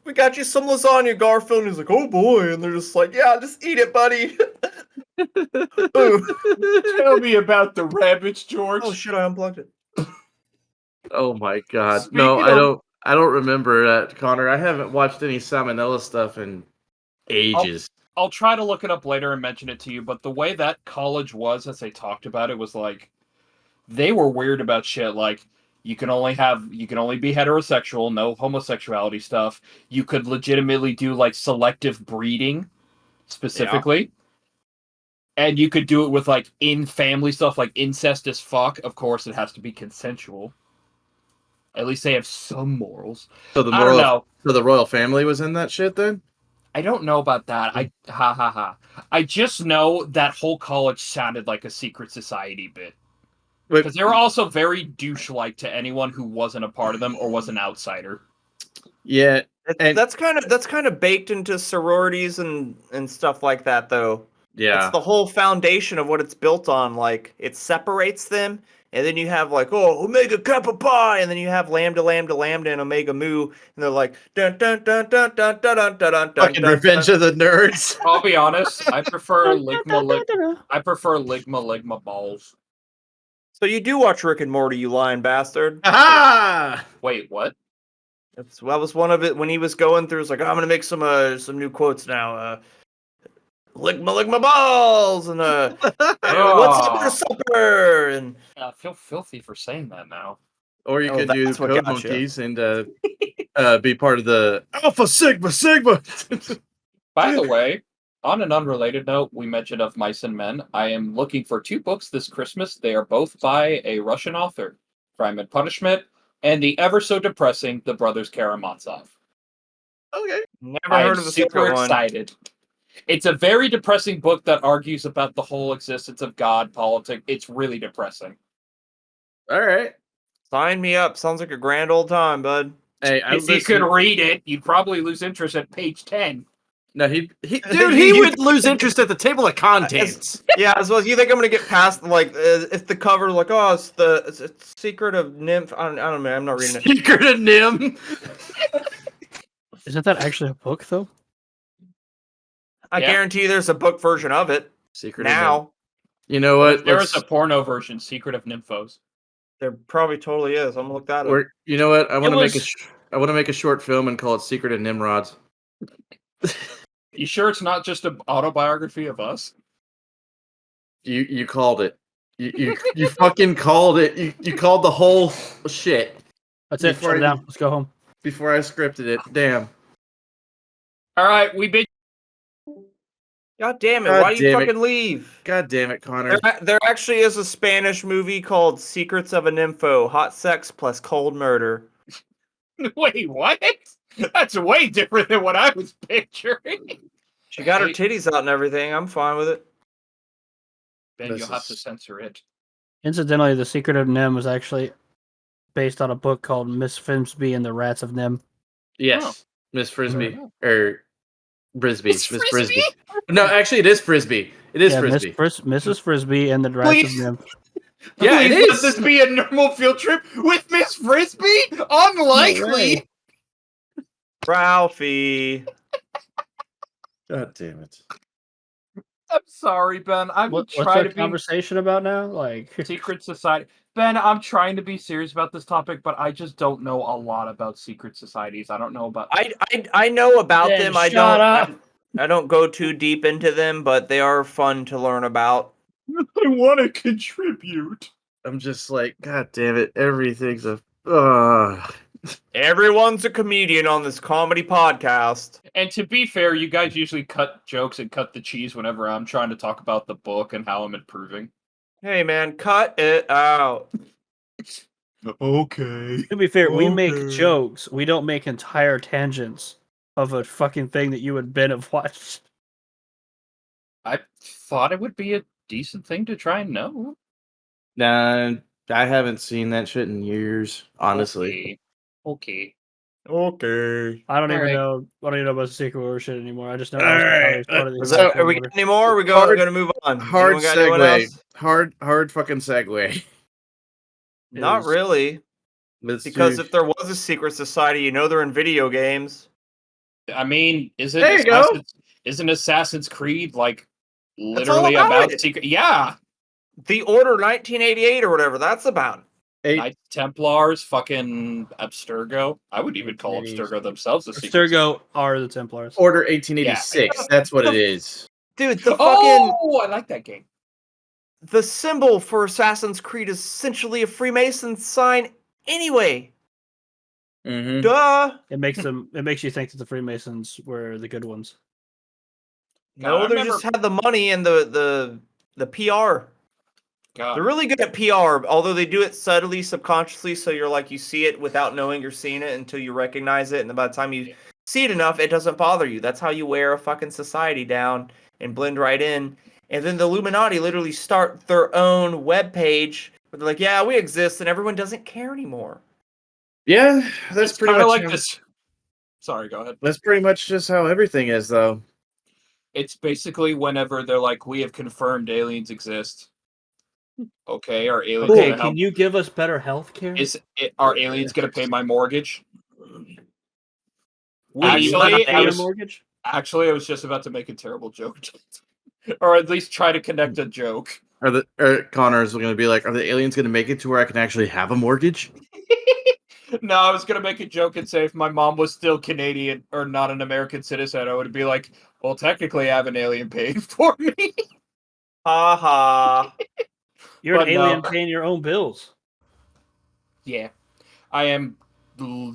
we got you some lasagna, Garfield, and he's like, oh boy, and they're just like, yeah, just eat it, buddy. Ooh. Tell me about the rabbits, George. Oh shit, I unplugged it. Oh my god. Speaking No, of- I don't remember that, Connor. I haven't watched any Salmonella stuff in ages. I'll try to look it up later and mention it to you, but the way that college was as they talked about it was like they were weird about shit like you can only be heterosexual, no homosexuality stuff. You could legitimately do like selective breeding specifically. And you could do it with like in family stuff like incest as fuck. Of course it has to be consensual. At least they have some morals. So the I don't know. So the royal family was in that shit then? I don't know about that. I just know that whole college sounded like a secret society bit. But Because they were also very douche-like to anyone who wasn't a part of them or was an outsider. yeah, And- That's kind of baked into sororities and stuff like that, though. yeah. It's the whole foundation of what it's built on. Like, it separates them, and then you have like, oh, Omega Kappa Pi, and then you have Lambda Lambda Lambda and Omega Mu, and they're like dun dun dun dun dun dun dun dun dun Fucking dun. Revenge of the Nerds. I'll be honest, I prefer Ligma balls. So you do watch Rick and Morty, you lying bastard. Aha! Wait, what? That was one of it when he was going through. It's like, oh, I'm gonna make some new quotes now. Ligma balls and what's up for supper and I feel filthy for saying that now. Or you Oh, could do that's what Code got you. Monkeys and be part of the Alpha Sigma Sigma. By the way, on an unrelated note, we mentioned of Mice and Men. I am looking for 2 books this Christmas. They are both by a Russian author, Crime and Punishment, and the ever so depressing The Brothers Karamazov. Okay. never I am heard of the super second one. excited. It's a very depressing book that argues about the whole existence of God, politics. It's really depressing. All right. Sign me up. Sounds like a grand old time, bud. Hey, I If you listen. could read it, you'd probably lose interest at page 10. No, he Dude, he would lose interest at the table of contents. Yeah, as well as you think I'm gonna get past like if the cover like it's the secret of nymph. I don't know, man. I'm not reading it. Secret of Nim. Isn't that actually a book though? I Yeah. guarantee you there's a book version of it Secret of Nim. now. You know what? There Let's- is a porno version, Secret of Nymphos. There probably totally is. I'm gonna look that up. we're- you know what? I want to was- make I want to make a short film and call it Secret of Nimrods. You sure it's not just an autobiography of us? You called it. You fucking called it. You called the whole shit That's it. Before Shut it I- down. Let's go home. before I scripted it. Damn. All right, we been. God damn it! God Why do you damn it. fucking leave? God damn it, Connor. There actually is a Spanish movie called Secrets of a Nympho: Hot Sex plus Cold Murder. Wait, what? That's way different than what I was picturing. She got her Hey. titties out and everything. I'm fine with it. Ben, This you'll have to is- censor it. Incidentally, The Secret of Nim was actually based on a book called Miss Frimsby and the Rats of Nim. Yes, Miss Frisbee Oh. or Brisbee. Miss Miss Frisbee? Frisbee. No, actually, it is Frisbee. It is Yeah, Frisbee. Mrs. Frisbee and the Rats Please. of Nim. Yeah, it Please is. Let this be a normal field trip with Miss Frisbee? Unlikely. way. Ralphie. God damn it. I'm sorry, Ben. I'm What's trying the to be conversation about now? Like, secret society. Ben, I'm trying to be serious about this topic, but I just don't know a lot about secret societies. I don't know about. I know about Then them. I shut don't. up. I don't go too deep into them, but they are fun to learn about. I want to contribute. I'm just like, God damn it. Everything's a. Everyone's a comedian on this comedy podcast. And to be fair, you guys usually cut jokes and cut the cheese whenever I'm trying to talk about the book and how I'm improving. Hey man, cut it out. Okay. to be fair, we make Okay. jokes. We don't make entire tangents of a fucking thing that you and Ben have watched. I thought it would be a decent thing to try and know. Nah, I haven't seen that shit in years, honestly. Okay. Okay. I don't even Alright. know. I don't even know about the secret or shit anymore. I just know. Alright, it's part of the Is exact that, are we order. getting any more? Or we Hard- going to move on. Hard Anyone got anyone segue. else? Hard fucking segue. Not Is- really, Let's because do- if there was a secret society, you know they're in video games. I mean, There you go. Isn't Assassin's Creed like all literally about about it. secret? Yeah. The Order 1988 or whatever. That's about. Eight- Knights Templars, fucking Abstergo. I would even call Maybe- Abstergo themselves a secret. Sturgo are the Templars. Order 1886. That's what it is. Dude, the fucking Oh, I like that game. the symbol for Assassin's Creed is essentially a Freemason sign anyway. Mm-hmm. Duh. It makes them. It makes you think that the Freemasons were the good ones. No, I they remember- just had the money and the PR. God. They're really good at PR, although they do it subtly, subconsciously, so you're like you see it without knowing you're seeing it until you recognize it, and then by the time you see it enough, it doesn't bother you. That's how you wear a fucking society down and blend right in. And then the Illuminati literally start their own webpage where they're like, yeah, we exist, and everyone doesn't care anymore. Yeah, that's It's pretty kind much of like this. Sorry, go ahead. That's pretty much just how everything is, though. It's basically whenever they're like, we have confirmed aliens exist. Okay, are aliens Okay, gonna can help? you give us better health care? Are aliens gonna pay my mortgage? Would you Actually, not pay I your was- mortgage? Actually, I was just about to make a terrible joke, or at least try to connect a joke. Connor's going to be like, are the aliens going to make it to where I can actually have a mortgage? No, I was gonna make a joke and say if my mom was still Canadian or not an American citizen, I would be like, well, technically, I have an alien paying for me. Ha ha. You're an but no. alien paying your own bills. Yeah, I am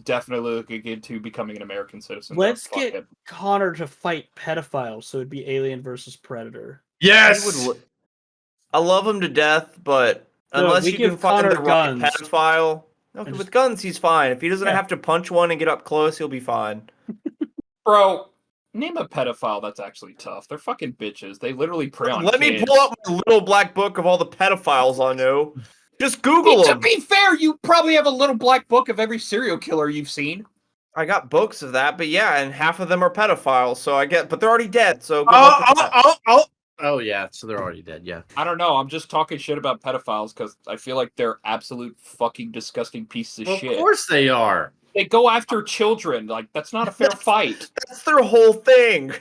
definitely looking into becoming an American citizen. Let's Fuck get it. Connor to fight pedophiles, so it'd be Alien versus Predator. Yes! I love him to death, but No, unless we you give can find the Connor right guns. pedophile. Okay, And with just- guns, he's fine. If he doesn't Yeah. have to punch one and get up close, he'll be fine. Bro, name a pedophile that's actually tough. They're fucking bitches. They literally prey on Let me kids. pull up my little black book of all the pedophiles I know. Just Google To them. be fair, you probably have a little black book of every serial killer you've seen. I got books of that, but yeah, and half of them are pedophiles. So I get, but they're already dead. So good luck with that. Oh, yeah, so they're already dead, yeah. I don't know. I'm just talking shit about pedophiles because I feel like they're absolute fucking disgusting pieces of Well, shit. of course they are. They go after children. Like, that's not a fair fight. That's their whole thing.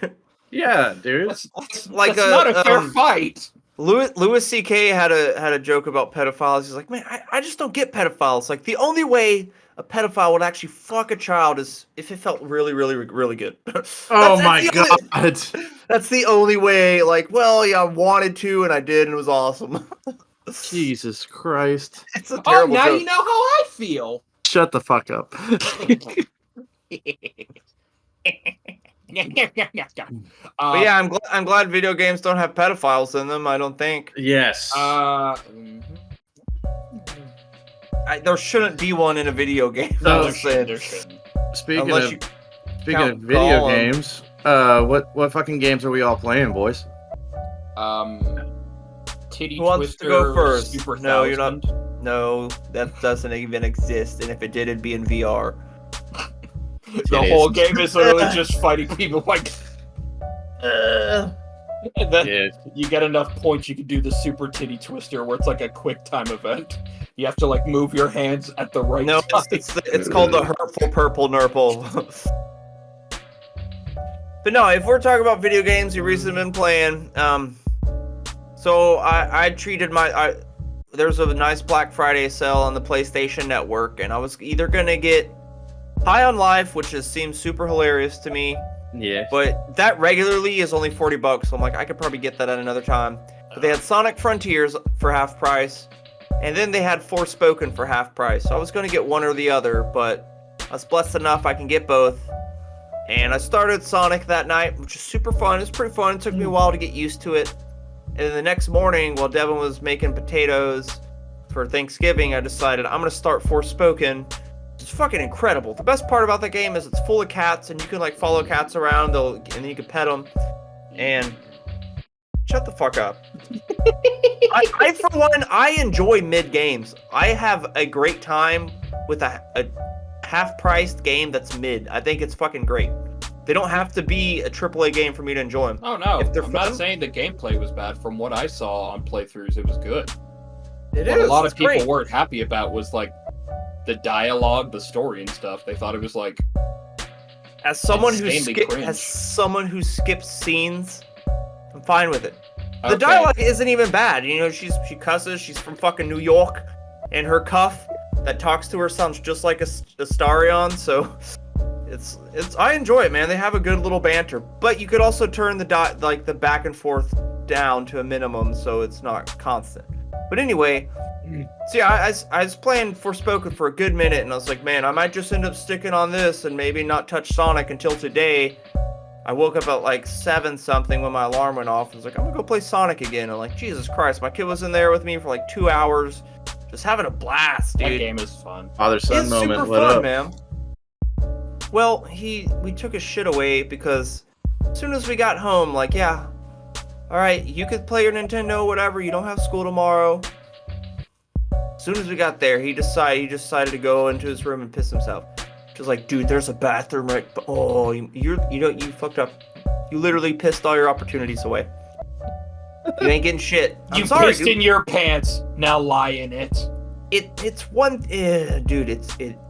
Yeah, dude. That's Like that's a, not a fair um, fight. Louis C.K. had a joke about pedophiles. He's like, man, I just don't get pedophiles. Like the only way a pedophile would actually fuck a child is if it felt really, really, really good. Oh That's my the only- god. That's the only way. Like, well, yeah, I wanted to and I did, and it was awesome. Jesus Christ. It's a Oh, terrible now joke. you know how I feel. Shut the fuck up. But yeah, I'm glad video games don't have pedophiles in them. I don't think Yes. there shouldn't be one in a video game. No, I'm there just saying. shouldn't. Speaking unless of you speaking count of video Gollum. games, what fucking games are we all playing, boys? Titty Who wants to Twister, go first? Super No, you're not. 1000. No, that doesn't even exist. And if it did, it'd be in VR. The It whole is. game is literally just fighting people like. And then Yeah. you get enough points, you can do the Super Titty Twister, where it's like a quick time event. You have to like move your hands at the right No, time. it's called the Hurtful Purple Nurple. But no, if we're talking about video games you recently been playing, so I treated there's a nice Black Friday sale on the PlayStation Network, and I was either gonna get High on Life, which seems super hilarious to me, Yeah. but that regularly is only $40, so I'm like, I could probably get that at another time. But they had Sonic Frontiers for half price, and then they had Forspoken for half price. So I was going to get one or the other, but I was blessed enough I can get both. And I started Sonic that night, which is super fun. It's pretty fun. It took me a while to get used to it. And then the next morning, while Devin was making potatoes for Thanksgiving, I decided I'm going to start Forspoken. It's fucking incredible. The best part about the game is it's full of cats, and you can like follow cats around, and then you can pet them. And shut the fuck up. I for one, I enjoy mid games. I have a great time with a half-priced game that's mid. I think it's fucking great. They don't have to be a AAA game for me to enjoy them. Oh no, If they're I'm fun- not saying the gameplay was bad. From what I saw on playthroughs, it was good. It What is. a lot It's of people great. weren't happy about was like the dialogue, the story, and stuff. They thought it was like As someone who insanely cringe. as someone who skips scenes, I'm fine with it. The okay. dialogue isn't even bad. You know, she cusses. She's from fucking New York, and her cuff that talks to her sounds just like a Astarion. So it's I enjoy it, man. They have a good little banter, but you could also turn the the back and forth down to a minimum so it's not constant. But anyway, so yeah, I was playing Forspoken for a good minute, and I was like, man, I might just end up sticking on this and maybe not touch Sonic until today. I woke up at like 7 something when my alarm went off. I was like, I'm gonna go play Sonic again. I'm like, Jesus Christ, my kid was in there with me for like 2 hours, just having a blast, That dude. game is fun. Father son It's moment. super What fun, up? man. Well, we took his shit away because as soon as we got home, like, yeah, all right, you could play your Nintendo, whatever. You don't have school tomorrow. As soon as we got there, he decided to go into his room and piss himself. Just like, dude, there's a bathroom right. Oh, you fucked up. You literally pissed all your opportunities away. You ain't getting shit. I'm You sorry, pissed dude. in your pants. Now lie in it. It's one, dude.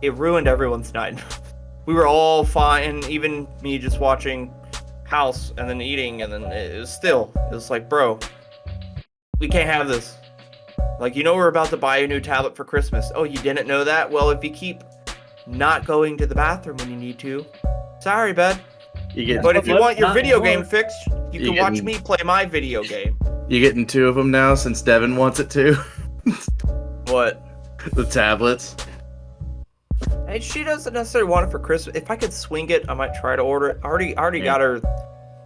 It ruined everyone's night. We were all fine, even me just watching House and then eating, and then it was like, bro, we can't have this. Like, we're about to buy a new tablet for Christmas. Oh, you didn't know that? Well, if you keep not going to the bathroom when you need to, sorry, bud. But if you want your video game fixed, you can watch me play my video game. You getting 2 of them now since Devin wants it too? What? The tablets. And she doesn't necessarily want it for Christmas. If I could swing it, I might try to order it. I already got her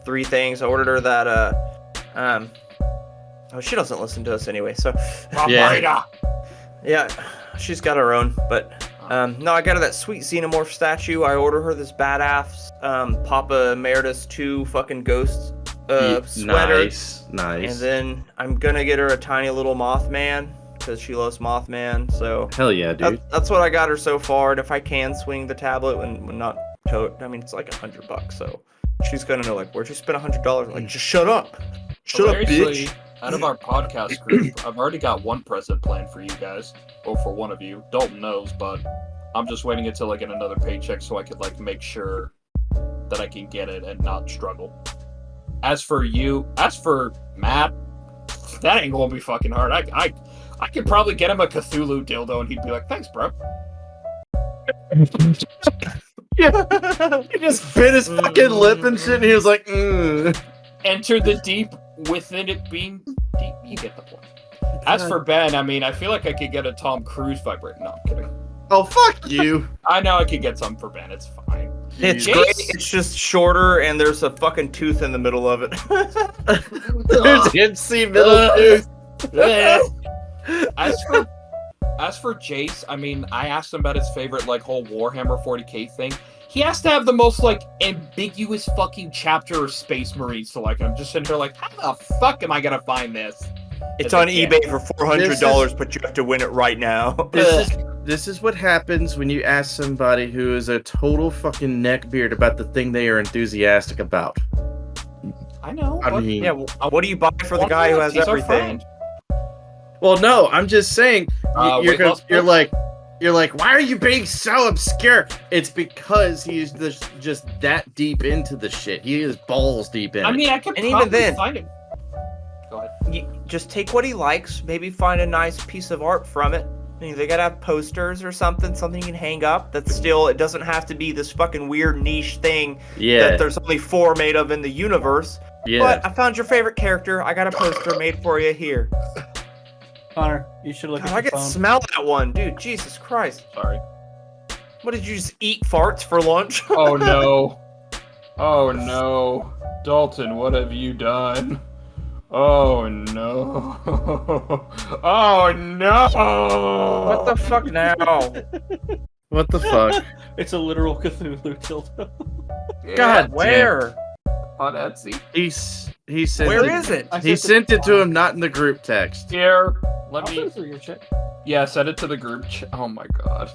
3 things. I ordered her that oh, she doesn't listen to us anyway, so Yeah. yeah, she's got her own. But no, I got her that sweet Xenomorph statue. I ordered her this badass Papa Emeritus 2 fucking ghost sweater. Nice. And then I'm gonna get her a tiny little Mothman because she loves Mothman. So Hell yeah, dude. that's what I got her so far. And if I can swing the tablet when not tote, I mean, it's like $100. So she's gonna know, like, where'd you spend $100? Like, just shut up. Shut up, bitch. Out of our podcast group, I've already got one present planned for you guys. Or for one of you. Dalton knows, but I'm just waiting until I get another paycheck so I could, like, make sure that I can get it and not struggle. As for Matt, that ain't gonna be fucking hard. I could probably get him a Cthulhu dildo and he'd be like, thanks, bro. He just bit his fucking lip and shit, and he was like, Enter the deep within it being deep. You get the point. As for Ben, I mean, I feel like I could get a Tom Cruise vibrator. No, I'm kidding. Oh, fuck you. I know I could get some for Ben. It's fine. It's Jace- great. It's just shorter, and there's a fucking tooth in the middle of it. There's MC middle tooth. As for Jace, I mean, I asked him about his favorite, like, whole Warhammer 40k thing. He has to have the most, like, ambiguous fucking chapter of Space Marines to like. I'm just sitting here like, how the fuck am I gonna find this? It's on eBay for $400, but you have to win it right now. This is what happens when you ask somebody who is a total fucking neckbeard about the thing they are enthusiastic about. I know. I but- mean, Yeah, what do you buy for the guy who has He's our everything? friend. well, no, I'm just saying. Weight loss You're like, why are you being so obscure? It's because he's just that deep into the shit. He is balls deep in. I it. mean, I could And probably even then- find him. Go ahead. You just take what he likes, maybe find a nice piece of art from it. They gotta have posters or something you can hang up. That's still, it doesn't have to be this fucking weird niche thing yeah, that there's only 4 made of in the universe. yeah. But I found your favorite character. I got a poster made for you here. Connor, you should look God, at I your can phone. smell that one, dude. Jesus Christ. Sorry. What did you just eat farts for lunch? Oh no. Oh no. Dalton, what have you done? Oh no. Oh no. What the fuck now? What the fuck? It's a literal Cthulhu dildo. God, Where? On Etsy. He sent Where it. is it? I He sent it to him, not in the group text. Here. Let I'll me. put it through your check. Yeah, send it to the group. Oh my god.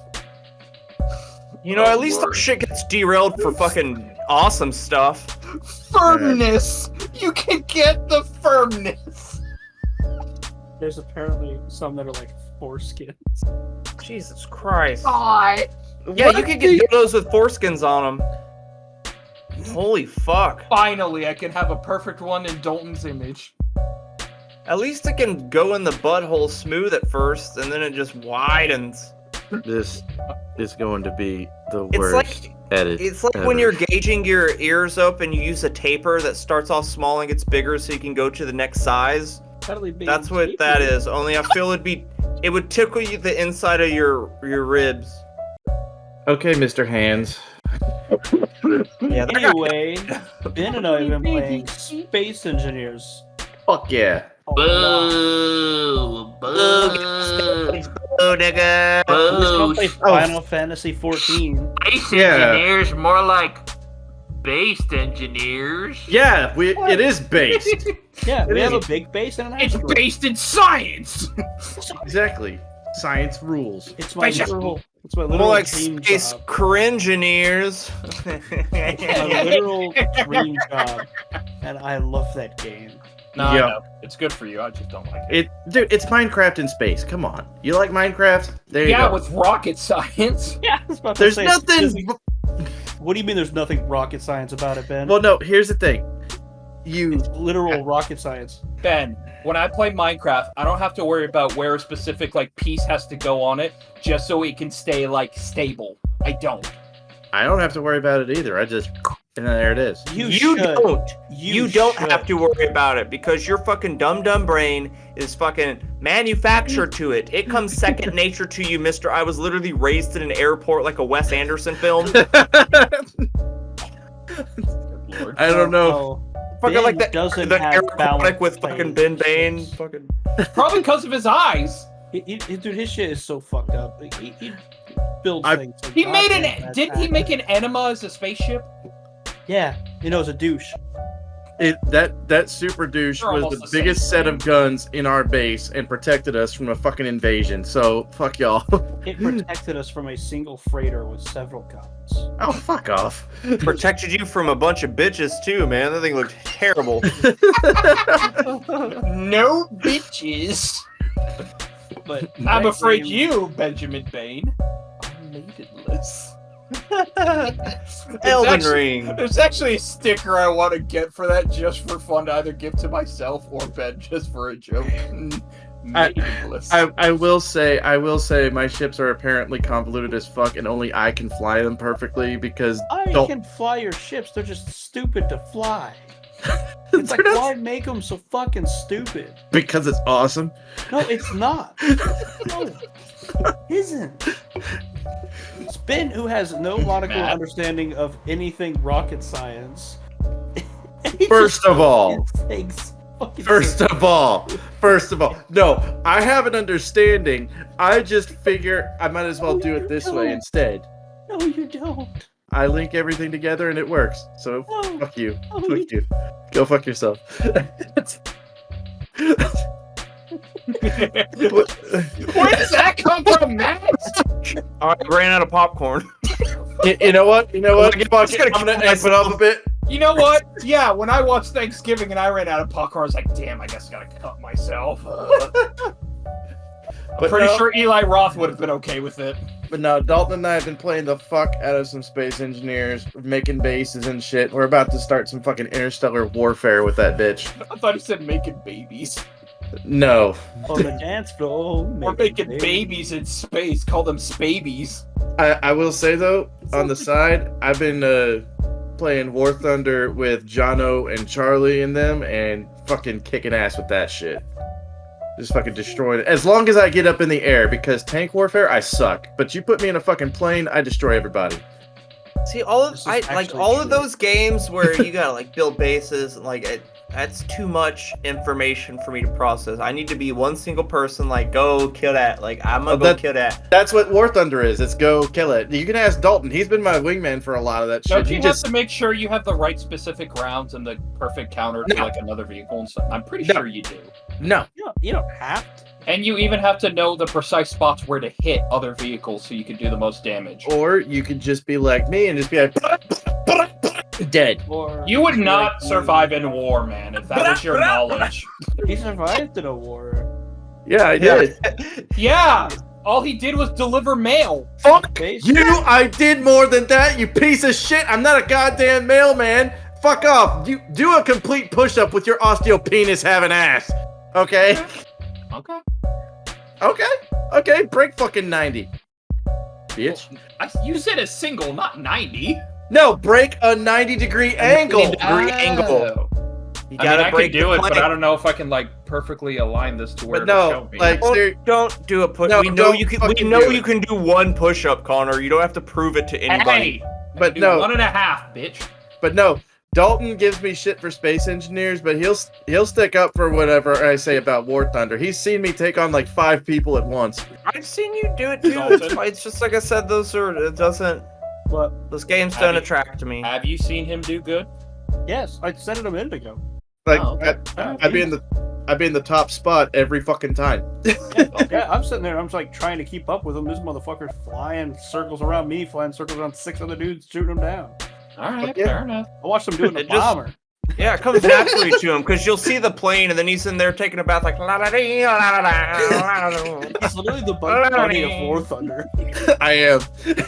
You know, Oh, at least our Lord. shit gets derailed for fucking awesome stuff. Firmness. You can get the firmness. There's apparently some that are like foreskins. Jesus Christ. God. Yeah, you can get dildos with foreskins on them. Holy fuck. Finally, I can have a perfect one in Dalton's image. At least it can go in the butthole smooth at first, and then it just widens. This is going to be the It's worst like edit. it's like ever. when you're gauging your ears up and you use a taper that starts off small and gets bigger so you can go to the next size. That's what that is. Only I feel it would tickle you the inside of your ribs. Okay, Mr. Hands. Yeah, that guy- Anyway, Ben and I have been playing Space Engineers. Fuck yeah. a lot. Boo! Boo! Whoa, nigga. Who's gonna Boo. play Final Fantasy 14? Space Yeah. engineers, more like based engineers. Yeah, it is based. Yeah, we It have a is. big base and an It's asteroid. based in science. Exactly. Science rules. It's my Spaceship. literal. It's my More literal like dream space job. cringineers. My literal dream job, and I love that game. No, Yeah. I know. It's good for you. I just don't like it. Dude, it's Minecraft in space. Come on. You like Minecraft? There you Yeah, go. with rocket science. Yeah, I was about to There's say, nothing. What do you mean? There's nothing rocket science about it, Ben? Well, no. Here's the thing. You It's literal rocket science. Ben, when I play Minecraft, I don't have to worry about where a specific like piece has to go on it just so it can stay like stable. I don't. I don't have to worry about it either. I just and then there it is. You should. don't. You don't should. have to worry about it because your fucking dumb brain is fucking manufactured to it. It comes second nature to you, mister. I was literally raised in an airport like a Wes Anderson film. Lord. I don't know. Oh, Fucking Ben like the doesn't the have airport balance with fucking Ben Bain. Fucking. Probably because of his eyes. dude, his shit is so fucked up. He builds I- things. so He made goddamn an. Didn't he make an enema as a spaceship? Yeah, you know, it's a douche. That super douche They're was almost the the same biggest set thing. of guns in our base and protected us from a fucking invasion. So fuck y'all. It protected us from a single freighter with several guns. Oh, fuck off. Protected you from a bunch of bitches too, man. That thing looked terrible. No bitches. But I'm that afraid game- you, Benjamin Bain, are maidenless. Elden Ring. There's actually a sticker I want to get for that just for fun to either give to myself or Ben just for a joke. Maidenless. I will say my ships are apparently convoluted as fuck and only I can fly them perfectly because I Don't- can fly your ships. They're just stupid to fly. It's like, They're not- why make them so fucking stupid? because it's awesome. No, it's not. No, it isn't. It's Ben who has no logical Matt? understanding of anything rocket science. He First just of all, thinks fucking First of all, no, I have an understanding. I just figure I might as well do it this way instead. No, you don't. I link everything together and it works. So No. fuck you. No, Fuck you- you. Go fuck yourself. Where does that come from, Matt? I ran out of popcorn. You know what? You know what? I'm Fuck just it. gonna I'm gonna kill amp it up a bit. You know what? Yeah, when I watched Thanksgiving and I ran out of popcorn, I was like, damn, I guess I gotta cut myself. I'm But pretty no, sure Eli Roth would have been okay with it. But no, Dalton and I have been playing the fuck out of some space engineers, making bases and shit. We're about to start some fucking interstellar warfare with that bitch. I thought he said making babies. No. On the dance floor. We're making babies in space. Call them spabies. I will say though, on the side, I've been playing War Thunder with Jono and Charlie and them, and fucking kicking ass with that shit. Just fucking destroying it. As long as I get up in the air, because tank warfare, I suck. But you put me in a fucking plane, I destroy everybody. See, all of This is like actually all of true. those games where you gotta like build bases, that's too much information for me to process. I need to be one single person, like go kill that. Like I'm gonna Oh, go that- kill that. That's what War Thunder is. It's go kill it. You can ask Dalton. He's been my wingman for a lot of that shit. Don't you He have just to make sure you have the right specific rounds and the perfect counter to No. like another vehicle and stuff? I'm pretty No. sure you do. no. You don't have to. And you even have to know the precise spots where to hit other vehicles so you can do the most damage. Or you could just be like me and just be like dead. Or You would not like survive in war, man, if that was your knowledge. He survived in a war. Yeah, I did. Yeah! All he did was deliver mail. Fuck Basically. you! I did more than that, you piece of shit! I'm not a goddamn mailman! Fuck off! You do a complete push-up with your osteopenis having ass. Okay? Okay. Okay, break fucking 90. Bitch. You said a single, not 90. No, break a 90-degree angle! Degree angle. You I mean, I break could do the it, but plank. I don't know if I can like perfectly align this to where But to no, show me. like, Don't do a push. No, we know don't you can. We fucking know do you it. can do one push-up, Connor. You don't have to prove it to anybody. hey, But do no, 1.5, bitch. but no, Dalton gives me shit for space engineers, but he'll stick up for whatever I say about War Thunder. He's seen me take on like 5 people at once. I've seen you do it too. It's just like I said. Those games don't attract me. Have you seen him do good? Yes, I said it a minute ago. Like Oh, okay. I'd be in the top spot every fucking time. Yeah, I'm sitting there. I'm just like trying to keep up with him. This motherfucker's flying circles around me, flying circles around 6 other dudes, shooting them down. All right, Yeah. fair enough. I watched him doing the It just- bomber. Yeah, it comes naturally to him because you'll see the plane and then he's in there taking a bath like la la dee, la la la la. He's literally the Bugs Bunny of War Thunder. I am.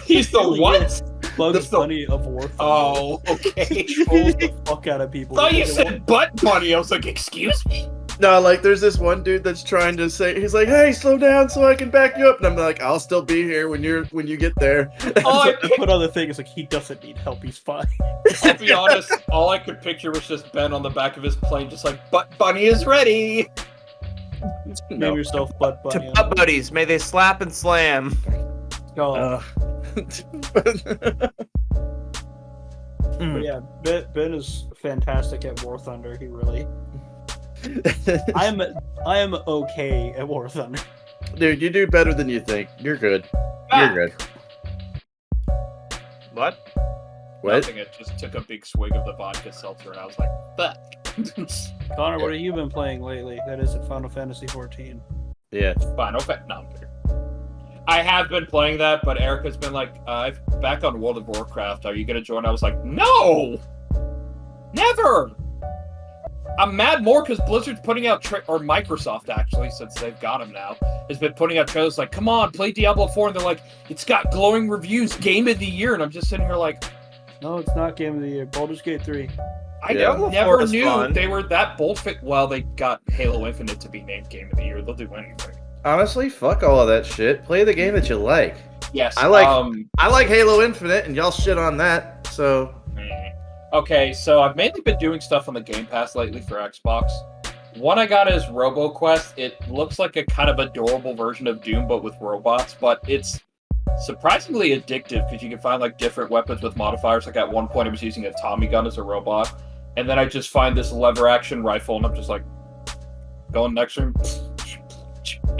He's the what? Bugs The- Bunny of War Thunder. Oh, okay. Trolls the fuck out of people. Thought you said butt bunny. I was like, excuse me. No, like there's this one dude that's trying to say, he's like, "Hey, slow down so I can back you up," and I'm like, "I'll still be here when you get there." All I But other thing is like he doesn't need help. He's fine. To be honest, all I could picture was just Ben on the back of his plane, just like, butt bunny is ready. Name yourself Butt To Bunny. butt buddies, may they slap and slam. Oh, Mm. but yeah, Ben is fantastic at War Thunder. He really. I am okay at War Thunder. Dude, you do better than you think. You're good. Ah. You're good. What? What? Nothing, I just took a big swig of the vodka seltzer and I was like, fuck. Connor, what have you been playing lately? That isn't Final Fantasy 14. Yeah. Fine, okay. No, I'm kidding. I have been playing that, but Erica's been like, I'm back on World of Warcraft. Are you going to join? I was like, no! Never! I'm mad more because Blizzard's putting out, or Microsoft actually, since they've got him now, has been putting out trailers like, come on, play Diablo 4. And they're like, it's got glowing reviews, Game of the Year. And I'm just sitting here like, No, it's not Game of the Year. Baldur's Gate 3. I Yeah. Diablo 4 never is knew fun. they were that bold. Well, they got Halo Infinite to be named Game of the Year. They'll do anything. Honestly, fuck all of that shit. Play the game that you like. Yes. I like Halo Infinite, and y'all shit on that. So Okay, so I've mainly been doing stuff on the Game Pass lately for Xbox. One I got is RoboQuest. It looks like a kind of adorable version of Doom, but with robots. But it's surprisingly addictive because you can find like different weapons with modifiers. Like at one point, I was using a Tommy gun as a robot, and then I just find this lever action rifle, and I'm just like going next room,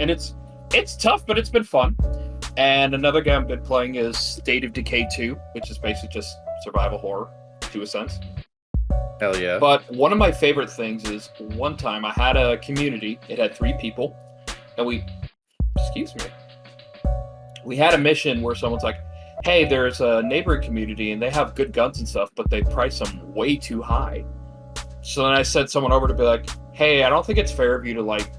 and it's tough, but it's been fun. And another game I've been playing is State of Decay 2, which is basically just survival horror to a sense. hell yeah. But one of my favorite things is one time I had a community. It had 3 people, and we had a mission where someone's like, hey, there's a neighboring community and they have good guns and stuff, but they price them way too high. So then I sent someone over to be like, hey, I don't think it's fair of you to like,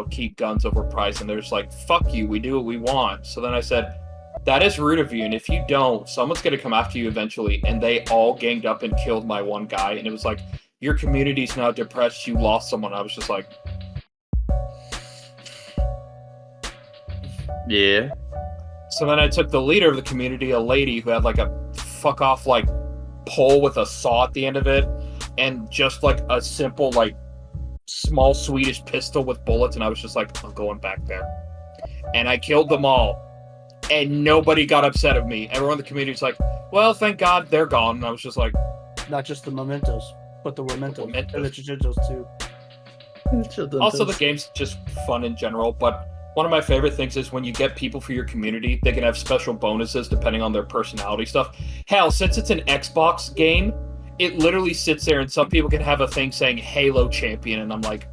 keep guns overpriced. And they're just like, fuck you, we do what we want. So then I said, that is rude of you, and if you don't, someone's going to come after you eventually. And they all ganged up and killed my one guy, and it was like, your community's now depressed, you lost someone. I was just like, Yeah. so then I took the leader of the community, a lady who had like a fuck off like pole with a saw at the end of it, and just like a simple like small Swedish pistol with bullets, and I was just like, I'm going back there. And I killed them all. And nobody got upset at me. Everyone in the community's like, well, thank God they're gone. And I was just like, Not just the mementos, but the mementos Mementos. and the chichitos too. also the game's just fun in general. But one of my favorite things is when you get people for your community, they can have special bonuses depending on their personality stuff. Hell, since it's an Xbox game, it literally sits there and some people can have a thing saying Halo Champion. And I'm like,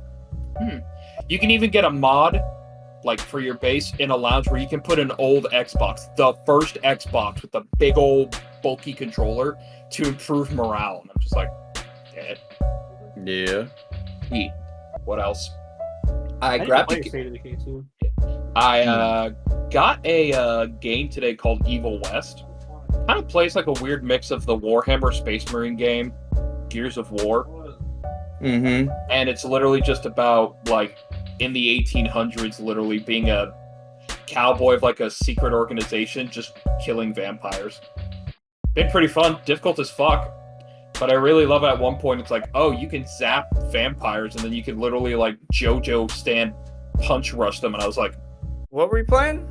You can even get a mod like for your base in a lounge where you can put an old Xbox, the first Xbox with the big old bulky controller to improve morale. And I'm just like, Yeah. Neat. What else? I didn't grabbed play a, State of Decay 2. I got a game today called Evil West. Kind of plays like a weird mix of the Warhammer Space Marine game, Gears of War, Mm-hmm. and it's literally just about like in the 1800s, literally being a cowboy of like a secret organization, just killing vampires. Been pretty fun, difficult as fuck. But I really love at one point it's like, oh, you can zap vampires and then you can literally like JoJo stand punch rush them, and I was like, What were you playing?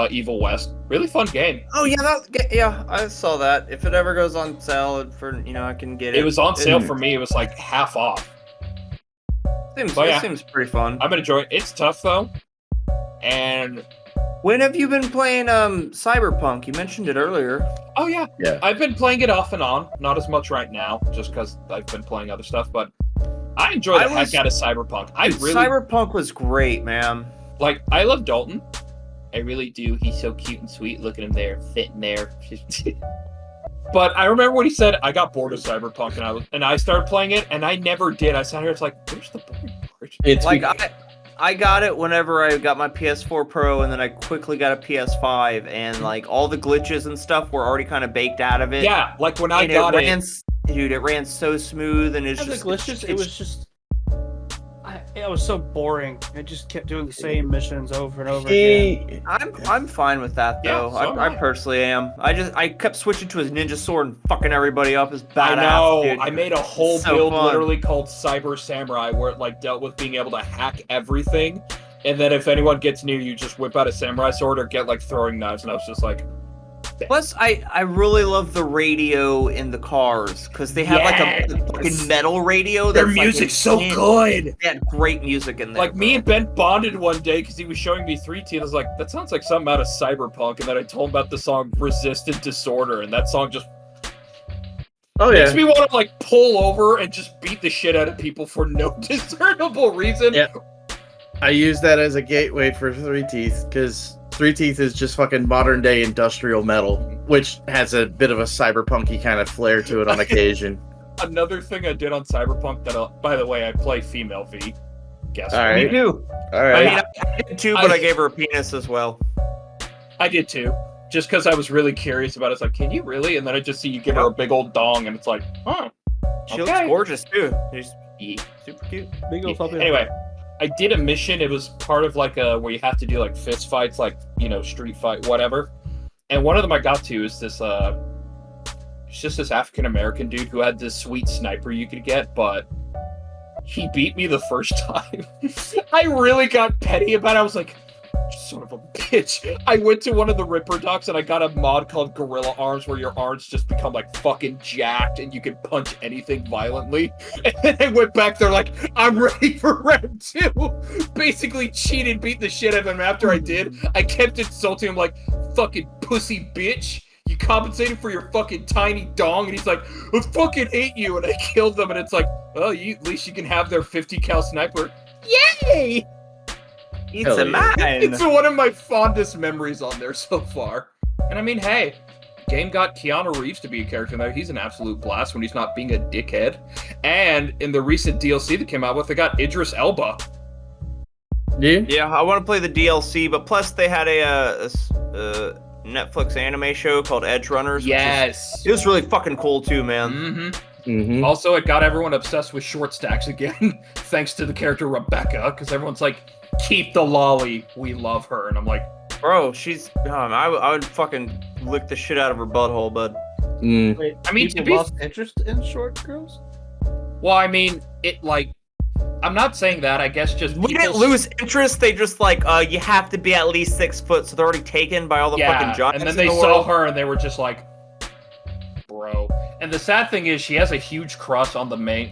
Evil West. Really fun game. Oh yeah, I saw that. If it ever goes on sale for I can get it. It was on sale for me. It was like half off. It seems pretty fun. I'm enjoying it. It's tough though. And when have you been playing Cyberpunk? You mentioned it earlier. oh yeah. Yeah. I've been playing it off and on. Not as much right now, just because I've been playing other stuff, but I enjoy the heck out of Cyberpunk. Cyberpunk was great, man. Like, I love Dalton. I really do. He's so cute and sweet. Look at him there, sitting there. But I remember when he said, I got bored of Cyberpunk, and I started playing it, and I never did. I sat here, it's like, where's the boring part? It's Like I got it whenever I got my PS4 Pro, and then I quickly got a PS5, and like all the glitches and stuff were already kind of baked out of it. Yeah, like when I And got it. Dude, it ran so smooth, and it's And the just glitches, it was just. It was so boring. I just kept doing the same missions over and over again. I'm fine with that Yeah, though. so am I I. personally am. I kept switching to his ninja sword and fucking everybody up as badass. I know. Dude. I made a whole So build fun. literally called Cyber Samurai, where it like dealt with being able to hack everything, and then if anyone gets near you, just whip out a samurai sword or get like throwing knives. And I was just like, Plus, I really love the radio in the cars because they have like a fucking metal radio. their That's, like, music's so intense. good. They had great music in there. Like me and Ben bonded one day because he was showing me 3T. I was like, that sounds like something out of Cyberpunk. And then I told him about the song Resistant Disorder, and that song just Oh makes yeah. me want to like pull over and just beat the shit out of people for no discernible reason. Yeah. I use that as a gateway for Three Teeth because Three Teeth is just fucking modern day industrial metal, which has a bit of a cyberpunky kind of flair to it on occasion. Another thing I did on Cyberpunk that, by the way, I play female V. Guess All what? right. Me too. All I right. mean, I did too, but I gave her a penis as well. I did too. Just because I was really curious about it. It's like, can you really? And then I just see you give her a big old dong, and it's like, huh. She Okay. looks gorgeous too. She's super cute. Big old puppy. Anyway, I did a mission. It was part of like a where you have to do like fist fights, like street fight, whatever. And one of them I got to is this. It's just this African American dude who had this sweet sniper you could get, but he beat me the first time. I really got petty about it. I was like, son of a bitch. I went to one of the Ripper Ducks and I got a mod called Gorilla Arms where your arms just become like fucking jacked and you can punch anything violently. And then I went back there like, I'm ready for round 2. Basically cheated, beat the shit out of him. After I did, I kept insulting him like, fucking pussy bitch. You compensated for your fucking tiny dong. And he's like, I fucking hate you. And I killed them. And it's like, well, at least you can have their 50 cal sniper. Yay! It's Hell a yeah. man. It's one of my fondest memories on there so far. And I mean, hey, game got Keanu Reeves to be a character in there. He's an absolute blast when he's not being a dickhead. And in the recent DLC that came out with, they got Idris Elba. Yeah. Yeah, I want to play the DLC, but plus they had a Netflix anime show called Edge Runners. Yes. It was really fucking cool too, man. Mm-hmm. Mm-hmm. Also, it got everyone obsessed with short stacks again, thanks to the character Rebecca, because everyone's like, keep the lolly, we love her. And I'm like, Bro, she's. I would fucking lick the shit out of her butthole, bud. Mm. Wait, I mean, to people be- lost interest in short girls? well, I mean, it like, I'm not saying that, I guess just We didn't people- lose interest. They just like, you have to be at least 6 foot, so they're already taken by all the fucking giants. and then in they the saw world. her and they were just like, bro. And the sad thing is, she has a huge crush on the main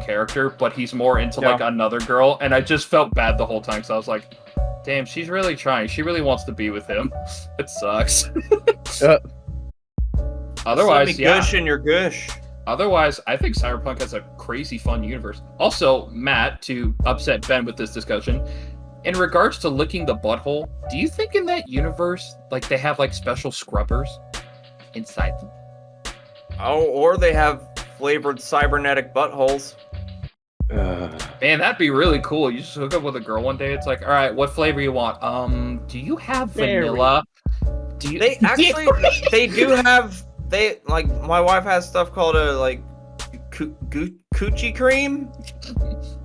character, but he's more into like another girl. And I just felt bad the whole time, so I was like, damn, she's really trying. She really wants to be with him. It sucks. Otherwise, Let me yeah. gush in your gush. Otherwise, I think Cyberpunk has a crazy fun universe. Also, Matt, to upset Ben with this discussion, in regards to licking the butthole, do you think in that universe, like, they have, like, special scrubbers inside them? Oh, or they have flavored cybernetic buttholes. Man, that'd be really cool. You just hook up with a girl one day, it's like, all right, what flavor you want? Do you have Berry. vanilla? Do you... They actually, they do have. They like my wife has stuff called a like coochie cream,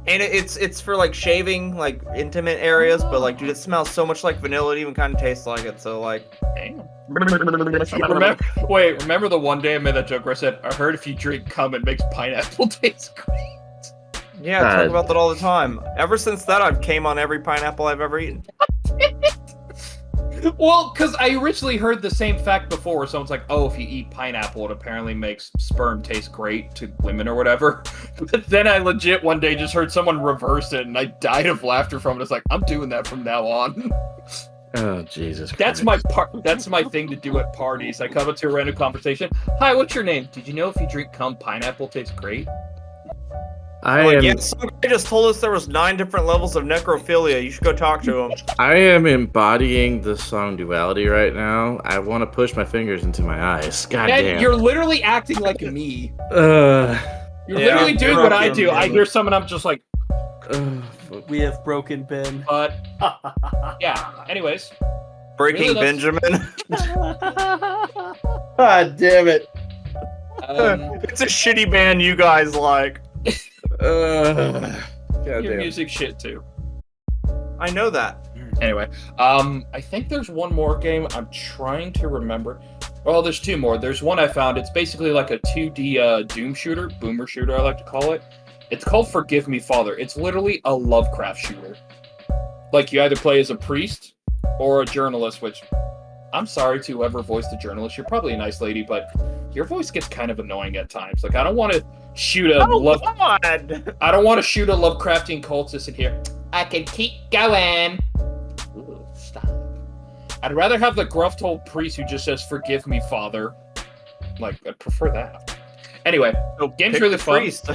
and it's for like shaving like intimate areas. But like, dude, it smells so much like vanilla. It even kind of tastes like it. So like, Damn. Remember the one day I made that joke where I said, I heard if you drink cum, it makes pineapple taste great. yeah, I talk about that all the time. Ever since that, I've came on every pineapple I've ever eaten. Well, because I originally heard the same fact before, where someone's like, "Oh, if you eat pineapple, it apparently makes sperm taste great to women or whatever." But then I legit one day just heard someone reverse it, and I died of laughter from it. It's like, I'm doing that from now on. Oh Jesus! That's Christ. my part. That's my thing to do at parties. I come up to a random conversation. Hi, what's your name? Did you know if you drink cum, pineapple tastes great? I Like, am. yeah, some guy just told us there was 9 different levels of necrophilia. You should go talk to him. I am embodying the song Duality right now. I want to push my fingers into my eyes. God And damn. you're literally acting like me. Uh, You're Yeah, literally doing you're what up I there, do. I man. hear someone, I'm just like, We have broken Ben. but yeah. Anyways, Breaking Really, that's- Benjamin. God damn it. It's a shitty band you guys like. God your damn. music shit too. I know that. Anyway, I think there's one more game I'm trying to remember. Well, there's 2 more. There's one I found. It's basically like a 2D Doom shooter, boomer shooter, I like to call it. It's called Forgive Me, Father. It's literally a Lovecraft shooter. Like, you either play as a priest or a journalist, which, I'm sorry to whoever voiced the journalist. You're probably a nice lady, but your voice gets kind of annoying at times. Like, I don't want to shoot a God! I don't want to shoot a Lovecraftian cultist in here. I can keep going. Ooh, stop. I'd rather have the gruff old priest who just says, "Forgive me, Father." Like, I'd prefer that. Anyway, So game's pick really the fun. priest.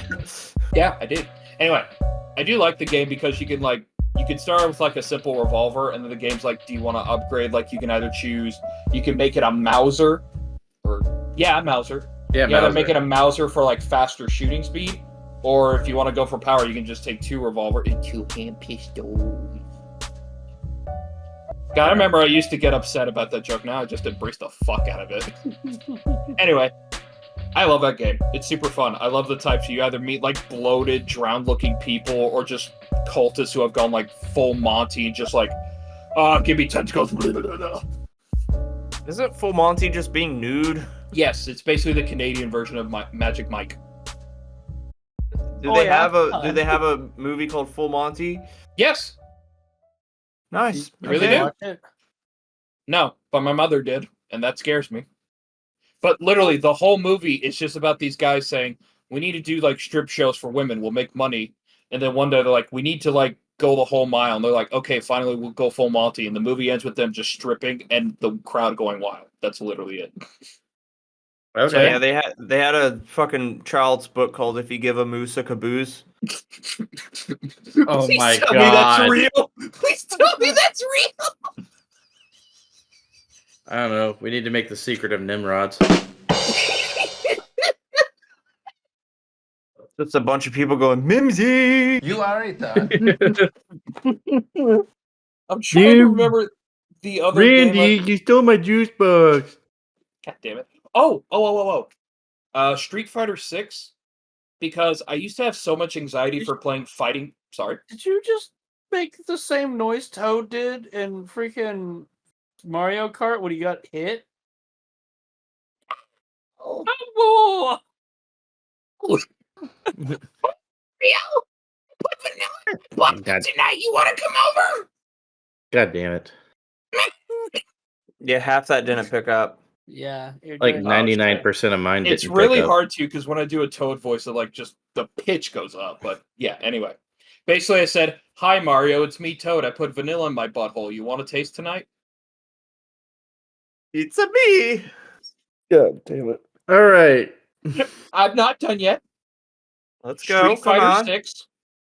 yeah, I did. Anyway, I do like the game because you can start with like a simple revolver, and then the game's like, do you want to upgrade? Like, you can either choose, you can make it a Mauser, or a Mauser. Yeah, You either Mauser. make it a Mauser for like faster shooting speed, or if you want to go for power, you can just take 2 revolver and 2-hand pistols. God, I remember I used to get upset about that joke. Now I just embrace the fuck out of it. Anyway, I love that game. It's super fun. I love the types. You either meet like bloated, drowned-looking people, or just cultists who have gone like full Monty, just like, give me tentacles. Isn't Full Monty just being nude? Yes, it's basically the Canadian version of Magic Mike. Do Oh, they yeah? have a movie called Full Monty? Yes. Nice. You really Okay. do? Watch it. No, but my mother did, and that scares me. But literally, the whole movie is just about these guys saying, we need to do like strip shows for women, we'll make money. And then one day they're like, we need to like go the whole mile. And they're like, okay, finally we'll go full Monty. And the movie ends with them just stripping and the crowd going wild. That's literally it. Okay. Yeah, they had a fucking child's book called "If You Give a Moose a Caboose." Oh Please my tell me that's God. real. Please tell me that's real. I don't know. We need to make the secret of Nimrods. Just a bunch of people going, "Mimsy." You already thought. I'm trying to remember the other game. you stole my juice box. God damn it. Street Fighter 6, because I used to have so much anxiety for playing fighting. Sorry. Did you just make the same noise Toad did in freaking Mario Kart when he got hit? Oh, God, Tonight, you want to come over? God damn it. Yeah, half that didn't pick up. Yeah. you're Like doing- 99% of mine it's didn't really pick up. hard to, because when I do a Toad voice, it like just the pitch goes up. But yeah, anyway. Basically, I said, "Hi Mario, it's me, Toad. I put vanilla in my butthole. You want to taste tonight?" It's a me. God damn it. All right. I'm not done yet. Let's go. Street Come Fighter on. 6.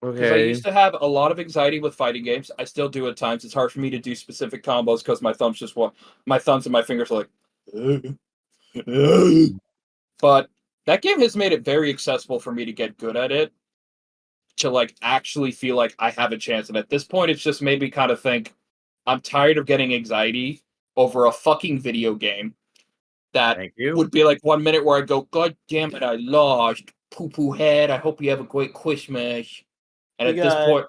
Because I Okay. used to have a lot of anxiety with fighting games. I still do at times. It's hard for me to do specific combos because my thumbs and my fingers are like. But that game has made it very accessible for me to get good at it, to like actually feel like I have a chance. And at this point, it's just made me kind of think, I'm tired of getting anxiety over a fucking video game that Thank you. would be like 1 minute where I go, God damn it, I lost. Poo poo head. I hope you have a great Christmas. And You at this got- point,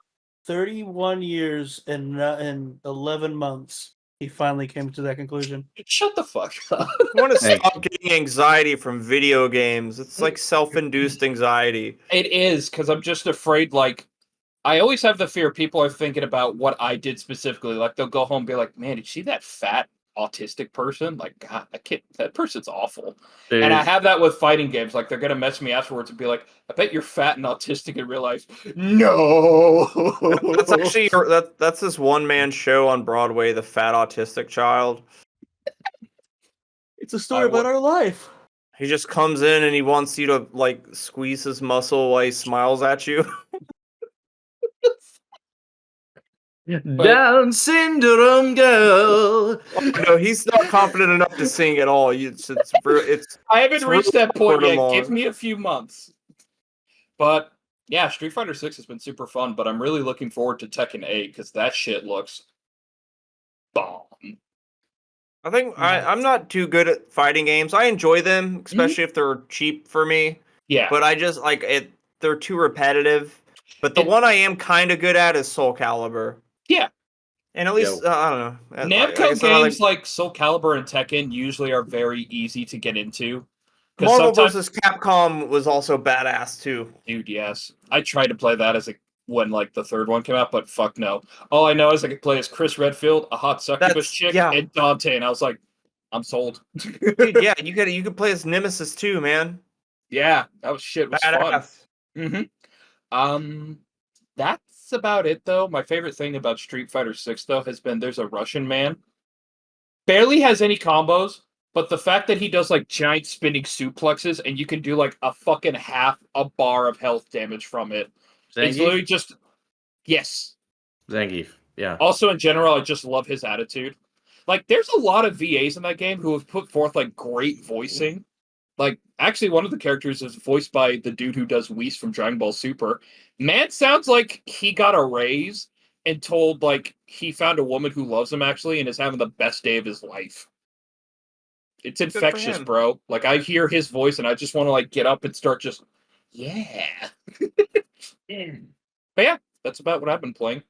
31 years and 11 months, he finally came to that conclusion. shut the fuck up. I want to Thank stop getting anxiety from video games. It's like self-induced anxiety. It is, because I'm just afraid, like, I always have the fear people are thinking about what I did specifically. Like they'll go home and be like, "Man, did you see that fat autistic person? Like, God, that person's awful." Dude, And I have that with fighting games. Like they're gonna mess me afterwards and be like, "I bet you're fat and autistic in real life." No. That's actually that's this one man show on Broadway, The Fat Autistic Child. It's a story about our life. He just comes in and he wants you to like squeeze his muscle while he smiles at you. Down syndrome girl. No, he's not confident enough to sing at all. It's I haven't It's reached really that point hard yet. along. Give me a few months. But yeah, Street Fighter 6 has been super fun, but I'm really looking forward to Tekken 8 because that shit looks bomb. I think I'm not too good at fighting games. I enjoy them, especially if they're cheap for me. Yeah. But I just like it. They're too repetitive. But the It- one I am kind of good at is Soul Calibur. Yeah. And at least I don't know. I Namco guess I games like Soul Calibur and Tekken usually are very easy to get into. 'Cause Marvel sometimes- vs. Capcom was also badass too. Dude, yes. I tried to play that when like the third one came out, but fuck no. All I know is I could play as Chris Redfield, a hot succubus That's- chick, yeah. and Dante, and I was like, I'm sold. Dude, yeah, you could play as Nemesis too, man. Yeah, that was shit. It was fun. Badass. That's about it though. My favorite thing about Street Fighter 6 though has been there's a Russian man. Barely has any combos, but the fact that he does like giant spinning suplexes and you can do like a fucking half a bar of health damage from it. It's literally just yes. Zangief. Yeah. Also in general, I just love his attitude. Like there's a lot of VAs in that game who have put forth like great voicing. Like, actually, one of the characters is voiced by the dude who does Whis from Dragon Ball Super. Man sounds like he got a raise and told, like, he found a woman who loves him, actually, and is having the best day of his life. It's for infectious, him. bro. Like, I hear his voice, and I just want to, like, get up and start just, yeah. But yeah, that's about what I've been playing.